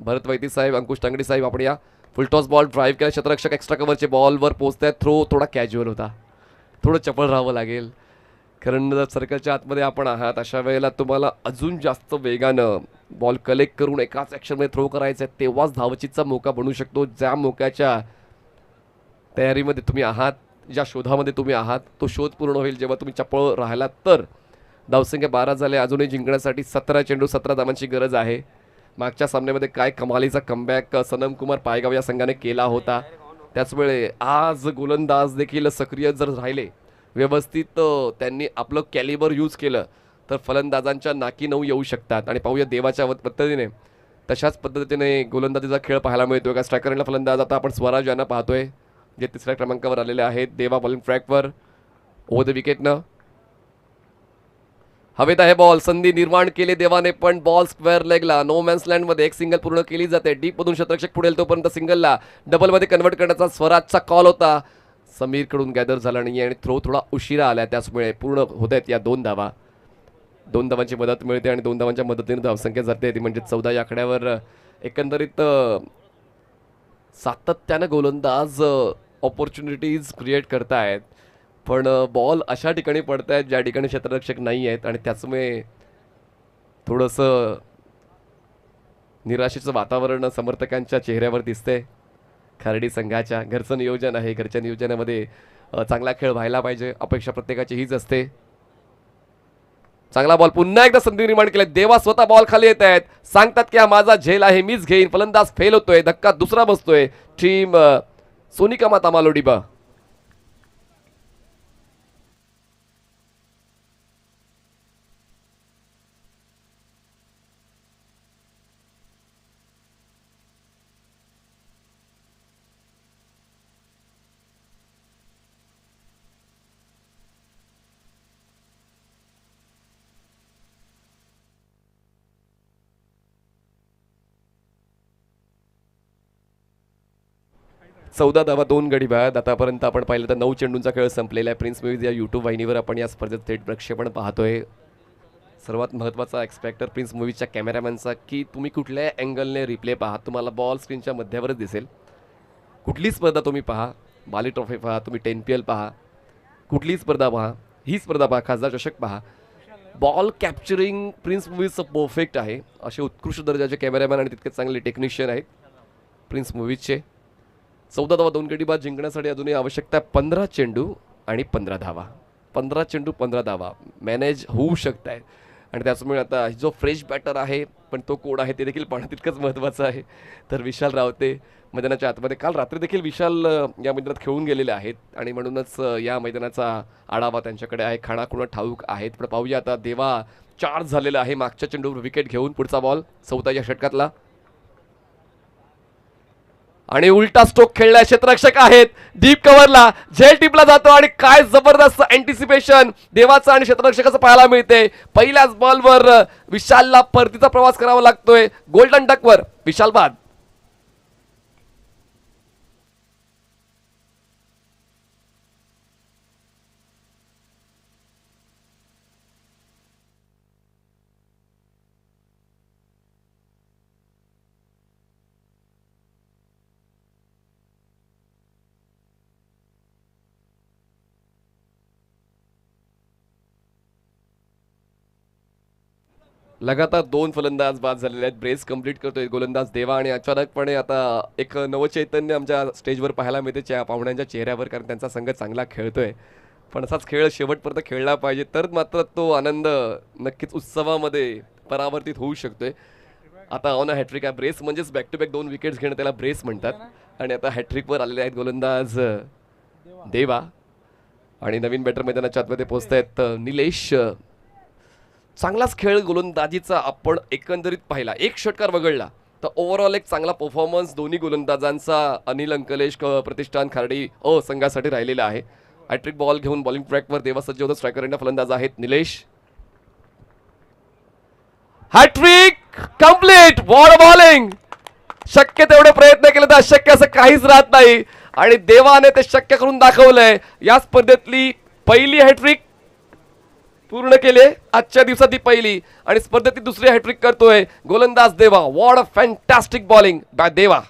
[SPEAKER 4] भरत वैती साहेब, अंकुश तांगडी साहेब, आपण या. फुलटॉस बॉल ड्राईव्ह केला, क्षेत्ररक्षक एक्स्ट्रा कव्हरचे बॉलवर पोहोचतायत. थ्रो थोडा कॅज्युअल होता, थोडं चपळ राहावं लागेल, कारण जर सर्कलच्या आतमध्ये आपण आहात अशा वेळेला तुम्हाला अजून जास्त वेगानं बॉल कलेक्ट करून एकाच ॲक्शनमध्ये थ्रो करायचा आहे, तेव्हाच धावचीचा मोका बनू शकतो. ज्या मोक्याच्या तयारीमध्ये तुम्ही आहात, ज्या शोधामध्ये तुम्ही आहात, तो शोध पूर्ण होईल जेव्हा तुम्ही चपळ राहिलात तर. धावसंख्या 12 झाले, अजूनही जिंकण्यासाठी 17 चेंडू 17 धावांची गरज आहे. मागच्या सामन्यामध्ये काय कमालीचा कमबॅक सनम कुमार पायगाव या संघाने केला होता, त्याचवेळे आज गोलंदाज देखील सक्रिय जर राहिले, व्यवस्थित त्यांनी आपलं कॅलिबर यूज केलं तर फलंदाजांच्या नाकी 9 येऊ शकतात. आणि पाहूया देवाच्या पद्धतीने तशाच पद्धतीने गोलंदाजीचा खेळ पाहायला मिळतोय का. स्ट्रायकरला फलंदाज आता आपण स्वराज यांना पाहतोय जे 3ऱ्या क्रमांकावर आलेले आहेत. देवा बॉलिंग ट्रॅकवर ओव्हर द विकेटनं. हवेत आहे बॉल, संधी निर्माण केली देवाने पण बॉल स्क्वेअर लेगला नो मॅन्स लँडमध्ये. एक सिंगल पूर्ण केली जाते, डीप मधून क्षेत्ररक्षक पुढे तोपर्यंत सिंगलला डबलमध्ये कन्वर्ट करण्याचा स्वराजचा कॉल होता, समीरकडून गॅदर झाला नाही आणि थ्रो थोडा उशिरा आला, त्याचमुळे पूर्ण होत आहेत या 2 धावा. 2 धावांची मदत मिळते आणि 2 धावांच्या मदतीने धावसंख्या जाते ती म्हणजे 14 या आकड्यावर. एकंदरीत सातत्यानं गोलंदाज ऑपॉर्च्युनिटीज क्रिएट करतायत, पण बॉल अशा ठिकाणी पडत आहेत ज्या ठिकाणी क्षेत्ररक्षक नाही आहेत आणि त्याचमुळे थोडंसं निराशेचं वातावरण समर्थकांच्या चेहऱ्यावर दिसतंय. खार्डी संघाच्या घरचं नियोजन आहे, घरच्या नियोजनामध्ये चांगला खेळ व्हायला पाहिजे, अपेक्षा प्रत्येकाची हीच असते. चांगला बॉल, पुन्हा एकदा संधी निर्माण केली, देवा स्वतः बॉल खाली येत आहेत, सांगतात की हा माझा झेल आहे मीच घेईन. फलंदाज फेल होतोय, धक्का दुसरा बसतोय. टीम सोनिका माता मालोडी बा. चौदा धावा 2 गडी बाद. आतापर्यंत आपण पाहिलं तर 9 चेंडूंचा खेळ संपलेला आहे. प्रिन्स मूव्हीज या यूट्यूब वाहिनीवर आपण या स्पर्धेत थेट प्रक्षेपण पाहतोय. सर्वात महत्त्वाचा एक्सपेक्टर प्रिन्स मूव्हीजच्या कॅमेरामॅनचा की तुम्ही कुठल्या अँगलने रिप्ले पहा, तुम्हाला बॉल स्क्रीनच्या मध्यावरच दिसेल. कुठली स्पर्धा तुम्ही पहा, बाली ट्रॉफी पहा, तुम्ही 10PL पहा, कुठलीही स्पर्धा पहा, ही स्पर्धा पहा, खासदार चषक पहा. बॉल कॅप्चरिंग प्रिन्स मूवीजचं परफेक्ट आहे. असे उत्कृष्ट दर्जाचे कॅमेरामॅन आणि तितके चांगले टेक्निशियन आहेत प्रिन्स मूवीजचे. 14 धावा 2 गडी बाद जिंकण्यासाठी अजूनही आवश्यकता 15 चेंडू आणि 15 धावा. 15 चेंडू 15 धावा मॅनेज होऊ शकत आहेत. आणि त्याचमुळे आता जो फ्रेश बॅटर आहे पण तो कोण आहे ते देखील पाहणं तितकंच महत्त्वाचं आहे. तर विशाल रावते मैदानाच्या आतमध्ये काल रात्री देखील विशाल या मैदानात खेळून गेलेले आहेत आणि म्हणूनच या मैदानाचा आढावा त्यांच्याकडे आहे. खाणाखुणा ठाऊक आहेत. पण पाहूया आता देवा चार्ज झालेला आहे मागच्या चेंडूवर विकेट घेऊन. पुढचा बॉल चौथ्या षटकातला आणि उलटा स्ट्रोक खेळलाय. क्षेत्ररक्षक आहेत डीप कव्हरला झेल टिपला जातो आणि काय जबरदस्त अँटिसिपेशन देवाचा आणि क्षेत्ररक्षकाचं पाहायला मिळते. पहिल्याच बॉलवर विशालला परतीचा प्रवास करावा लागतोय. गोल्डन डकवर विशाल बाद. लगातार 2 फलंदाज बाद झालेले आहेत. ब्रेस कंप्लीट करतोय गोलंदाज देवा आणि अचानकपणे आता एक नवचैतन्य आमच्या स्टेजवर पाहायला मिळते पाहुण्यांच्या चेहऱ्यावर, कारण त्यांचा संघ चांगला खेळतोय. पण असाच खेळ शेवटपर्यंत खेळला पाहिजे तर मात्र तो आनंद नक्कीच उत्सवामध्ये परावर्तित होऊ शकतोय. आता ऑन हॅट्रिक आहे. ब्रेस म्हणजेच बॅक टू बॅक 2 विकेट्स घेणं त्याला ब्रेस म्हणतात. आणि आता हॅट्रिकवर आलेले आहेत गोलंदाज देवा आणि नवीन बॅटर मैदानाच्या आतमध्ये पोहोचत आहेत निलेश. चांगलाच खेळ गोलंदाजीचा आपण एकंदरीत पाहिला. एक षटकार वगळला तर ओव्हरऑल एक चांगला परफॉर्मन्स दोन्ही गोलंदाजांचा अनिल अंकलेश प्रतिष्ठान खार्डी संघासाठी राहिलेला आहे. हॅट्रिक बॉल घेऊन बॉलिंग ट्रॅकवर देवा सज्ज होता. स्ट्रायकर इंडिया फलंदाज आहेत Nilesh. Hat trick complete. What bowling. शक्य तेवढे प्रयत्न केले तर अशक्य असं काहीच राहत नाही आणि देवाने ते शक्य करून दाखवलंय. या स्पर्धेतली पहिली हॅट्रिक पूर्ण केले. आजच्या दिवसात ती पहिली आणि स्पर्धेतील दुसरी हॅट्रिक करतोय गोलंदाज देवा. What a fantastic bowling bye देवा.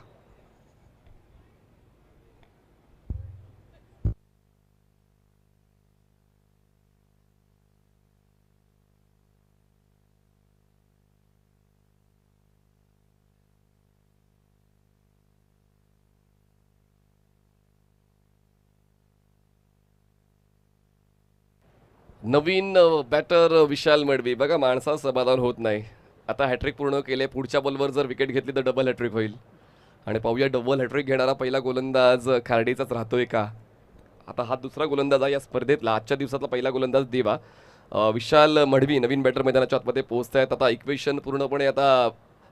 [SPEAKER 4] नवीन बॅटर विशाल मडवी. बघा माणसाचं समाधान होत नाही. आता हॅट्रिक पूर्ण केले. पुढच्या बॉलवर जर विकेट घेतली तर डबल हॅट्रिक होईल आणि पाहूया डबल हॅट्रिक घेणारा पहिला गोलंदाज खार्डीचाच राहतोय का. आता हा दुसरा गोलंदाज आहे या स्पर्धेतला. आजच्या दिवसातला पहिला गोलंदाज देवा. विशाल मडवी नवीन बॅटर मैदानाच्या आतमध्ये पोहोचत आहेत. आता इक्वेशन पूर्णपणे आता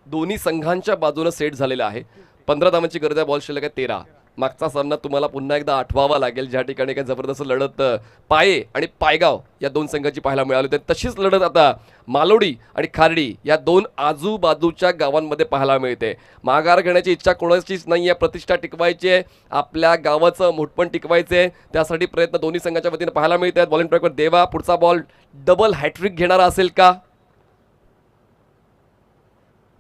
[SPEAKER 4] दोन्ही संघांच्या बाजूने सेट झालेलं आहे. 15 धावांची गरज आहे. बॉल शिल्लक आहे 13. मागचा सामना तुम्हाला पुन्हा एकदा आठवावा लागेल ज्या ठिकाणी काय जबरदस्त लढत पाये आणि पायगाव या 2 संघाची पाहायला मिळाली होती. तशीच लढत आता मालोडी आणि खार्डी या 2 आजूबाजूच्या गावांमध्ये पाहायला मिळते. माघार घेण्याची इच्छा कोणाचीच नाही आहे. प्रतिष्ठा टिकवायची आहे. आपल्या गावाचं मोठपण टिकवायचं आहे. त्यासाठी प्रयत्न दोन्ही संघाच्या वतीने पाहायला मिळत आहेत. बॉलिंग ट्रॅकवर देवा. पुढचा बॉल डबल हॅट्रिक घेणारा असेल का.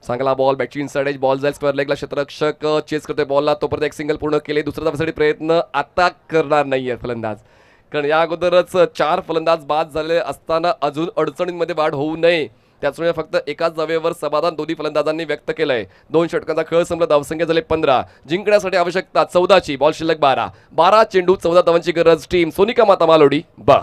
[SPEAKER 4] चांगला बॉल बॅटची इनसाइड एज. बॉल जाईल स्क्वेअर लेगला. क्षेत्ररक्षक चेस करतोय बॉलला. तोपर्यंत एक सिंगल पूर्ण केले. दुसऱ्या धावासाठी प्रयत्न आता करणार नाहीये फलंदाज, कारण या अगोदरच 4 फलंदाज बाद झाले असताना अजून अडचणींमध्ये वाढ होऊ नये त्याचमुळे फक्त एकाच धावेवर समाधान दोन्ही फलंदाजांनी व्यक्त केलंय. 2 षटकांचा खेळ संपला. धावसंख्या झाले 15. जिंकण्यासाठी आवश्यकता 14ची. बॉल शिल्लक 12 चेंडू 14 धावांची गरज. टीम सोनिका माता मालोडी बा.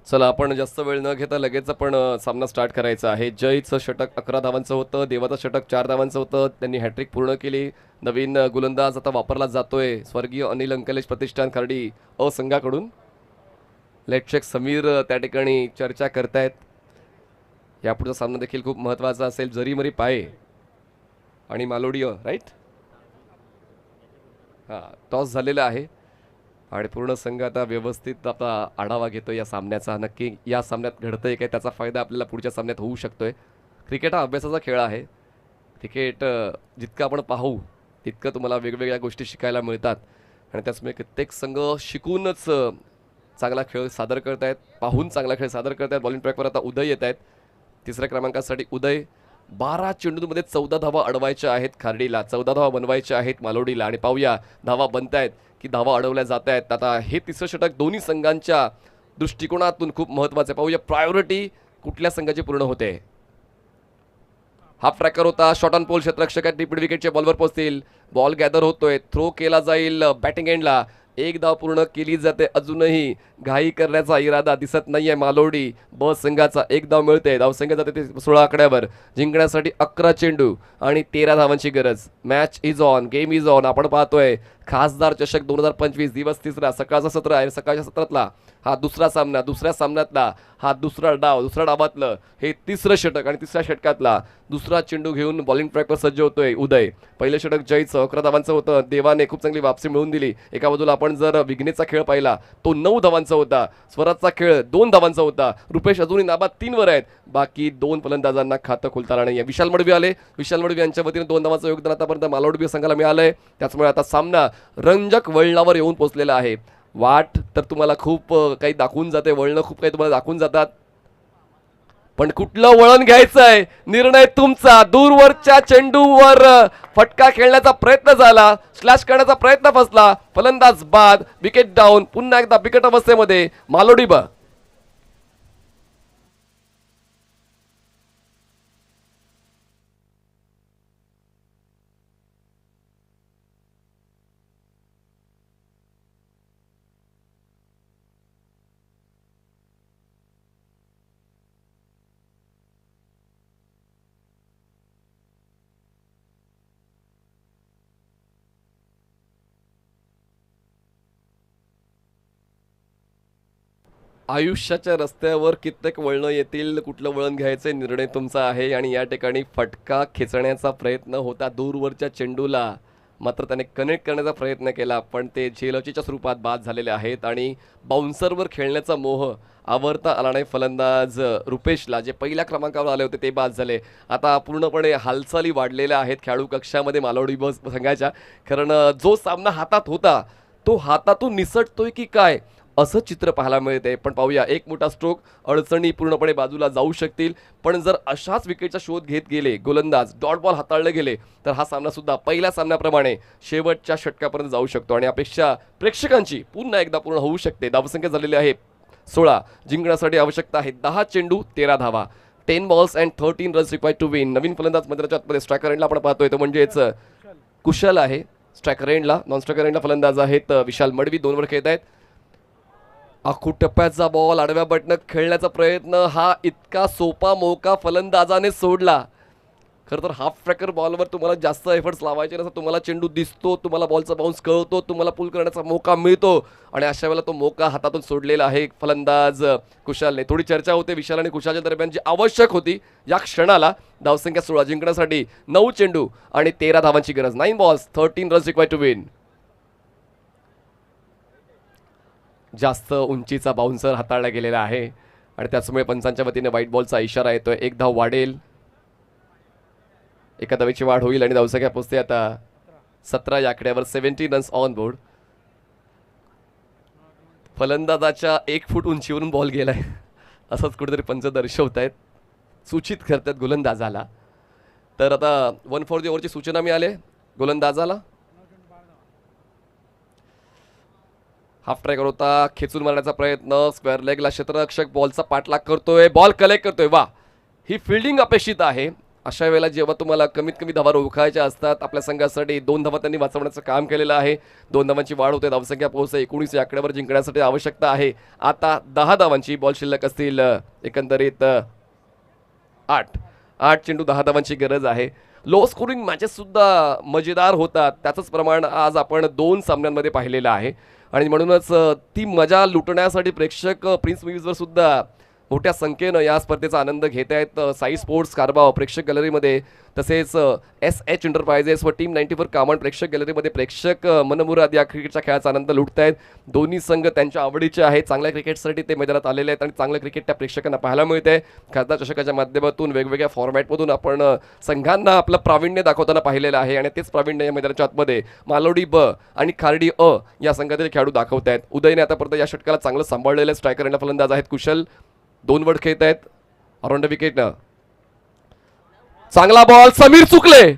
[SPEAKER 4] चला आपण जास्त वेळ न घेता लगेच आपण सामना स्टार्ट करायचा आहे. जयचं षटक 11 धावांचं होतं. देवाचं षटक 4 धावांचं होतं. त्यांनी हॅट्रिक पूर्ण केली. नवीन गोलंदाज आता वापरला जातोय स्वर्गीय अनिल अंकलेश प्रतिष्ठान खार्डी संघाकडून. लेफ्ट समीर त्या ठिकाणी चर्चा करतायत. यापुढचा सामना देखील खूप महत्त्वाचा असेल. जरीमरी पाये आणि मालोडी राईट. हां टॉस झालेला आहे आणि पूर्ण संघ आता व्यवस्थित आता आढावा घेतो या सामन्याचा. नक्की या सामन्यात घडतंय काय त्याचा फायदा आपल्याला पुढच्या सामन्यात होऊ शकतोय. क्रिकेट हा अभ्यासाचा खेळ आहे. क्रिकेट जितकं आपण पाहू तितकं तुम्हाला वेगवेगळ्या गोष्टी शिकायला मिळतात आणि त्याचमुळे प्रत्येक संघ शिकूनच चांगला खेळ सादर करतायत, पाहून चांगला खेळ सादर करतायत. बॉलिंग ट्रॅकवर आता उदय येत आहेत. तिसऱ्या क्रमांकासाठी उदय. 12 चेंडूंमध्ये 14 धावा अडवायच्या आहेत खार्डीला, 14 धावा बनवायच्या आहेत मालोडीला आणि पाहूया धावा बनतायत की धावा अडवल्या जात आहेत. आता हे तिसरं षटक दोन्ही संघांच्या दृष्टिकोनातून खूप महत्त्वाचं आहे. पाहूया प्रायोरिटी कुठल्या संघाची पूर्ण होते. हाफ ट्रॅकर होता, शॉट ऑन पोल, क्षेत्ररक्षक टिपीड विकेटच्या बॉलवर पोहोचतील. बॉल गॅदर होतोय, थ्रो केला जाईल बॅटिंग एंडला. एक धाव पूर्ण केली जाते. अजूनही घाई करण्याचा इरादा दिसत नाहीये मालोडी ब संघाचा. एक धाव मिळते, धावसंख्या जाते ते 16 आकड्यावर. जिंकण्यासाठी 11 चेंडू आणि 13 धावांची गरज. Match is on, game is on. आपण पाहतोय खासदार चषक 2025 दिवस तिसरा, सकाळचा सत्र आहे. सकाळच्या सत्रातला हा दुसरा सामना, दुसऱ्या सामन्यातला हा दुसरा डाव, दुसऱ्या डावातलं हे तिसरं षटक आणि तिसऱ्या षटकातला दुसरा चेंडू घेऊन बॉलिंग ट्रॅकवर सज्ज होतोय उदय. पहिलं षटक जयचं 11 धावांचं होतं. देवाने खूप चांगली वापसी मिळवून दिली. एका बाजूला आपण जर विघ्नेचा खेळ पाहिला तो 9 धावांचा होता. स्वराजचा खेळ 2 धावांचा होता. रुपेश अजूनही नाबाद 3 वर आहेत. बाकी 2 फलंदाजांना खातं खोलता आलं नाहीये. विशाल मडवी आले. विशाल मडवी यांच्या वतीने 2 धावांचं योगदान आतापर्यंत मालोडी संघाला मिळालंय. त्याचमुळे आता सामना रंजक वळणावर येऊन पोहोचलेला आहे. वाट तर तुम्हाला खूप काही दाखवून जाते, वळणं खूप काही तुम्हाला दाखवून जातात, पण कुठलं वळण घ्यायचंय निर्णय तुमचा. दूरवरच्या चेंडूवर फटका खेळण्याचा प्रयत्न झाला, स्लॅश करण्याचा प्रयत्न फसला, फलंदाज बाद, विकेट डाऊन. पुन्हा एकदा बिकट अवस्थेमध्ये मालोडी ब. आयुष्याच्या रस्त्यावर कित्येक वळणं येतील, कुठलं वळण घ्यायचे निर्णय तुमचा आहे. आणि या ठिकाणी फटका खेचण्याचा प्रयत्न होता दूरवरच्या चेंडूला, मात्र त्याने कनेक्ट करण्याचा प्रयत्न केला, पण ते झेलचीच्या स्वरूपात बाद झालेले आहेत. आणि बाउन्सरवर खेळण्याचा मोह आवरता आला नाही फलंदाज रुपेशला. जे पहिल्या क्रमांकावर आले होते ते बाद झाले. आता पूर्णपणे हालचाली वाढलेल्या आहेत खेळाडू कक्षामध्ये मालोडी बस संघाच्या, कारण जो सामना हातात होता तो हातातून निसटतोय की काय असं चित्र पाहायला मिळते. पण पाहूया, एक मोठा स्ट्रोक, अडचणी पूर्णपणे बाजूला जाऊ शकतील. पण जर अशाच विकेटचा शोध घेत गेले गोलंदाज, डॉट बॉल हाताळले गेले, तर हा सामना सुद्धा पहिल्या सामन्याप्रमाणे शेवटच्या षटकापर्यंत जाऊ शकतो. आणि अपेक्षा प्रेक्षकांची पुन्हा एकदा पूर्ण होऊ शकते. धावसंख्या झालेली आहे 16. जिंकण्यासाठी आवश्यकता आहे 10 चेंडू 13 धावा. 10 balls and 13 runs required to win. नवीन फलंदाज मैदानाच्या आतमध्ये स्ट्रायकर एंडला आपण पाहतोय तो म्हणजेच कुशल आहे. स्ट्रायकर एंडला, नॉन स्ट्रायकर एंडला फलंदाज आहेत विशाल मडवी, 2 वर खेळत आहेत. आखूट टप्प्याचा बॉल आडव्या बटणं खेळण्याचा प्रयत्न, हा इतका सोपा मौका फलंदाजाने सोडला. खरं तर हाफ ट्रॅकर बॉलवर तुम्हाला जास्त एफर्ट्स लावायचे नसतात. तुम्हाला चेंडू दिसतो, तुम्हाला बॉलचा बाउन्स कळतो, तुम्हाला पुल करण्याचा मौका मिळतो आणि अशा वेळेला तो मौका हातातून सोडलेला आहे फलंदाज कुशालने. थोडी चर्चा होते विशाल आणि कुशालच्या दरम्यान जी आवश्यक होती या क्षणाला. धावसंख्या 16, जिंकण्यासाठी 9 चेंडू आणि 13 धावांची गरज. 9 balls 13 runs required to win. जास्त उंचीचा बाउन्सर हाताळला गेलेला आहे आणि त्याचमुळे पंचांच्या वतीने व्हाईट बॉलचा इशारा येतोय. एक धाव वाढेल, एका धावेची वाढ होईल आणि धावसंख्या पोहोचते आता 17 या आकड्यावर. 17 रन्स ऑन बोर्ड. फलंदाजाच्या 1 फूट उंचीवरून बॉल गेलाय असंच कुठेतरी पंच दर्शवत आहेत, सूचित करतात गोलंदाजाला. तर आता 1 for the ओव्हरची सूचना मिळाली गोलंदाजाला. हाफ ट्रॅकर होता, खेचून मारण्याचा प्रयत्न, स्क्वेअर लेगला क्षेत्ररक्षक बॉलचा पाठलाग करतोय, बॉल कलेक्ट करतोय. वा, ही फिल्डिंग अपेक्षित आहे. अशा वेळेला जेव्हा तुम्हाला कमीत कमी धावा रोखायच्या असतात, आपल्या संघासाठी 2 धावा त्यांनी वाचवण्याचं काम केलेलं आहे. 2 धावांची वाढ होते, धावसंख्या पोहोचते 19 या आकड्यावर. जिंकण्यासाठी आवश्यकता आहे आता 10 धावांची. बॉल शिल्लक असतील एकंदरीत 8 चेंडू 10 धावांची गरज आहे. लो स्कोरिंग मॅचेस सुद्धा मजेदार होतात, त्याचंच प्रमाण आज आपण 2 सामन्यांमध्ये पाहिलेलं आहे. आणि म्हणूनच ती मजा लुटण्यासाठी प्रेक्षक प्रिन्स मूव्हीजवर सुद्धा मोठ्या संख्येनं या स्पर्धेचा आनंद घेत आहेत साई स्पोर्ट्स कारभाव प्रेक्षक गॅलरीमध्ये, तसेच SH एंटरप्राइजेस व टीम 94 कामन प्रेक्षक गॅलरीमध्ये प्रेक्षक मनमुराद या क्रिकेटच्या खेळाचा आनंद लुटत आहेत. दोन्ही संघ त्यांच्या आवडीचे आहेत. चांगल्या क्रिकेटसाठी ते मैदानात आलेले आहेत आणि चांगलं क्रिकेट त्या प्रेक्षकांना पाहायला मिळते. खासदार चषकाच्या माध्यमातून वेगवेगळ्या फॉर्मॅटमधून आपण संघांना आपलं प्रावीण्य दाखवताना पाहिलेलं आहे आणि तेच प्रावीण्य या मैदानाच्या आतमध्ये मालोडी ब आणि खार्डी अ या संघातील खेळाडू दाखवत आहेत. उदयने आतापर्यंत या षटकाला चांगलं सांभाळलेलं स्ट्रायकर आणि फलंदाज आहेत कुशल. 2 वड खेळत आहेत अराउंड विकेटनं. चांगला बॉल, समीर चुकले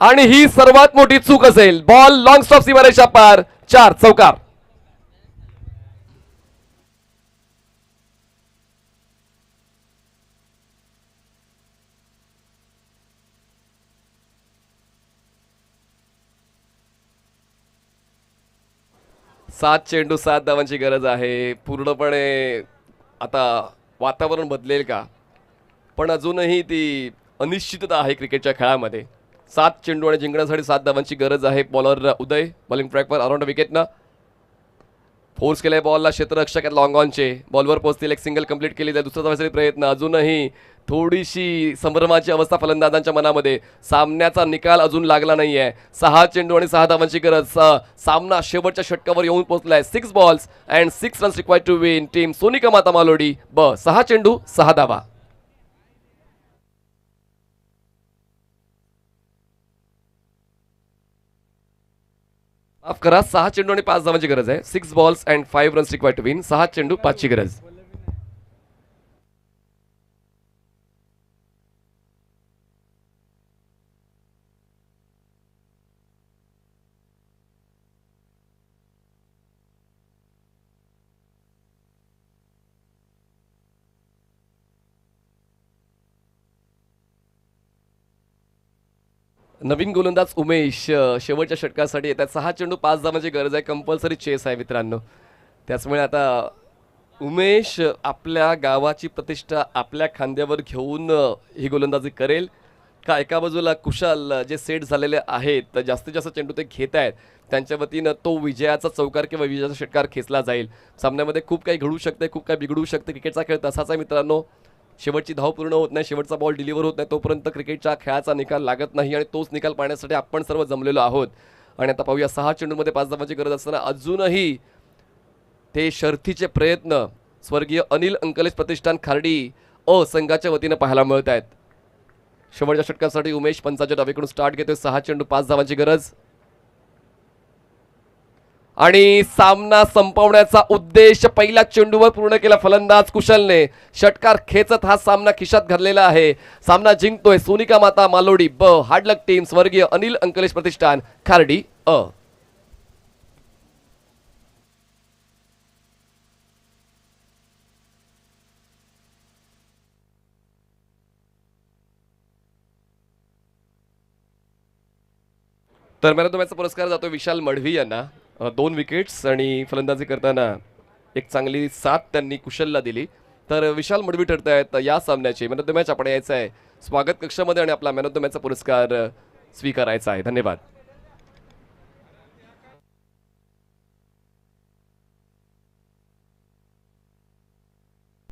[SPEAKER 4] आणि ही सर्वात मोठी चूक असेल. बॉल लॉंग स्टॉप सीमारेषा पार, 4 चौकार. सात चेंडू 7 धावांची गरज आहे. पूर्णपणे आता वातावरण बदलेल का, पण अजूनही ती अनिश्चितता आहे क्रिकेटच्या खेळामध्ये. 7 चेंडू आणि जिंकण्यासाठी 7 धावांची गरज आहे. बॉलर उदय बॉलिंग ट्रॅकवर अराउंड विकेटनं फोर्स केलाय बॉलला. क्षेत्ररक्षक लॉंग ऑनचे बॉलवर पोहोचतील. एक सिंगल कंप्लीट केली जाईल. दुसरा धावासाठी प्रयत्न. अजूनही थोडीशी संभ्रमाची अवस्था फलंदाजांच्या मनामध्ये. सामन्याचा निकाल अजून लागला नाहीये. 6 चेंडू आणि 6 धावांची गरज. सामना शेवटच्या षटकावर येऊन पोहोचलाय. 6 balls and 6 runs required to win. Team Sonika Mata Malodi ब 6 चेंडू 6 धावा. माफ करा, 6 चेंडू आणि 5 धावांची गरज आहे. 6 balls and 5 runs required to win. 6 चेंडू 5 ची गरज. नवीन गोलंदाज उमेश शेवटच्या षटकासाठी येतात. 6 चेंडू 5 धावांची गरज आहे. कंपल्सरी चेस आहे मित्रांनो. त्याचमुळे आता उमेश आपल्या गावाची प्रतिष्ठा आपल्या खांद्यावर घेऊन ही गोलंदाजी करेल का एका बाजूला कुशाल जे सेट झालेले आहेत, जास्तीत जास्त चेंडू ते घेत आहेत, त्यांच्या वतीनं तो विजयाचा चौकार किंवा विजयाचा षटकार खेचला जाईल. सामन्यामध्ये खूप काही घडू शकते, खूप काही बिघडू शकते. क्रिकेटचा खेळ तसाच आहे मित्रांनो. शेवटची धाव पूर्ण होत नाही, शेवटचा बॉल डिलिव्हर होत नाही तोपर्यंत क्रिकेटच्या खेळाचा निकाल लागत नाही आणि तोच निकाल पाहण्यासाठी आपण सर्व जमलेलो आहोत. आणि आता पाहूया 6 चेंडूमध्ये 5 धावांची गरज असताना अजूनही ते शर्थीचे प्रयत्न स्वर्गीय अनिल अंकलेश प्रतिष्ठान खार्डी अ संघाच्या वतीनं पाहायला मिळत आहेत. शेवटच्या षटकासाठी उमेश पंचाच्या डावीकडून स्टार्ट घेतोय. 6 चेंडू 5 धावांची गरज आणि सामना संपवण्याचा उद्देश पहिल्या चेंडूवर पूर्ण केला फलंदाज कुशलने. षटकार खेचत हा सामना खिशात घातलेला आहे. सामना जिंकतोय सोनिका माता मालोडी ब हार्डलक टीम स्वर्गीय अनिल अंकलेश प्रतिष्ठान खार्डी अ. तर मॅन ऑफ द मॅचचा पुरस्कार जातो विशाल मढवी यांना. 2 विकेट्स आणि फलंदाजी करताना एक चांगली साथ त्यांनी कुशलला दिली. तर विशाल मढवी ठरत आहेत या सामन्याचे मॅन ऑफ द मॅच. आपण यायचं आहे स्वागत कक्षामध्ये आणि आपला मॅन ऑफ द मॅचचा पुरस्कार स्वीकारायचा आहे. धन्यवाद.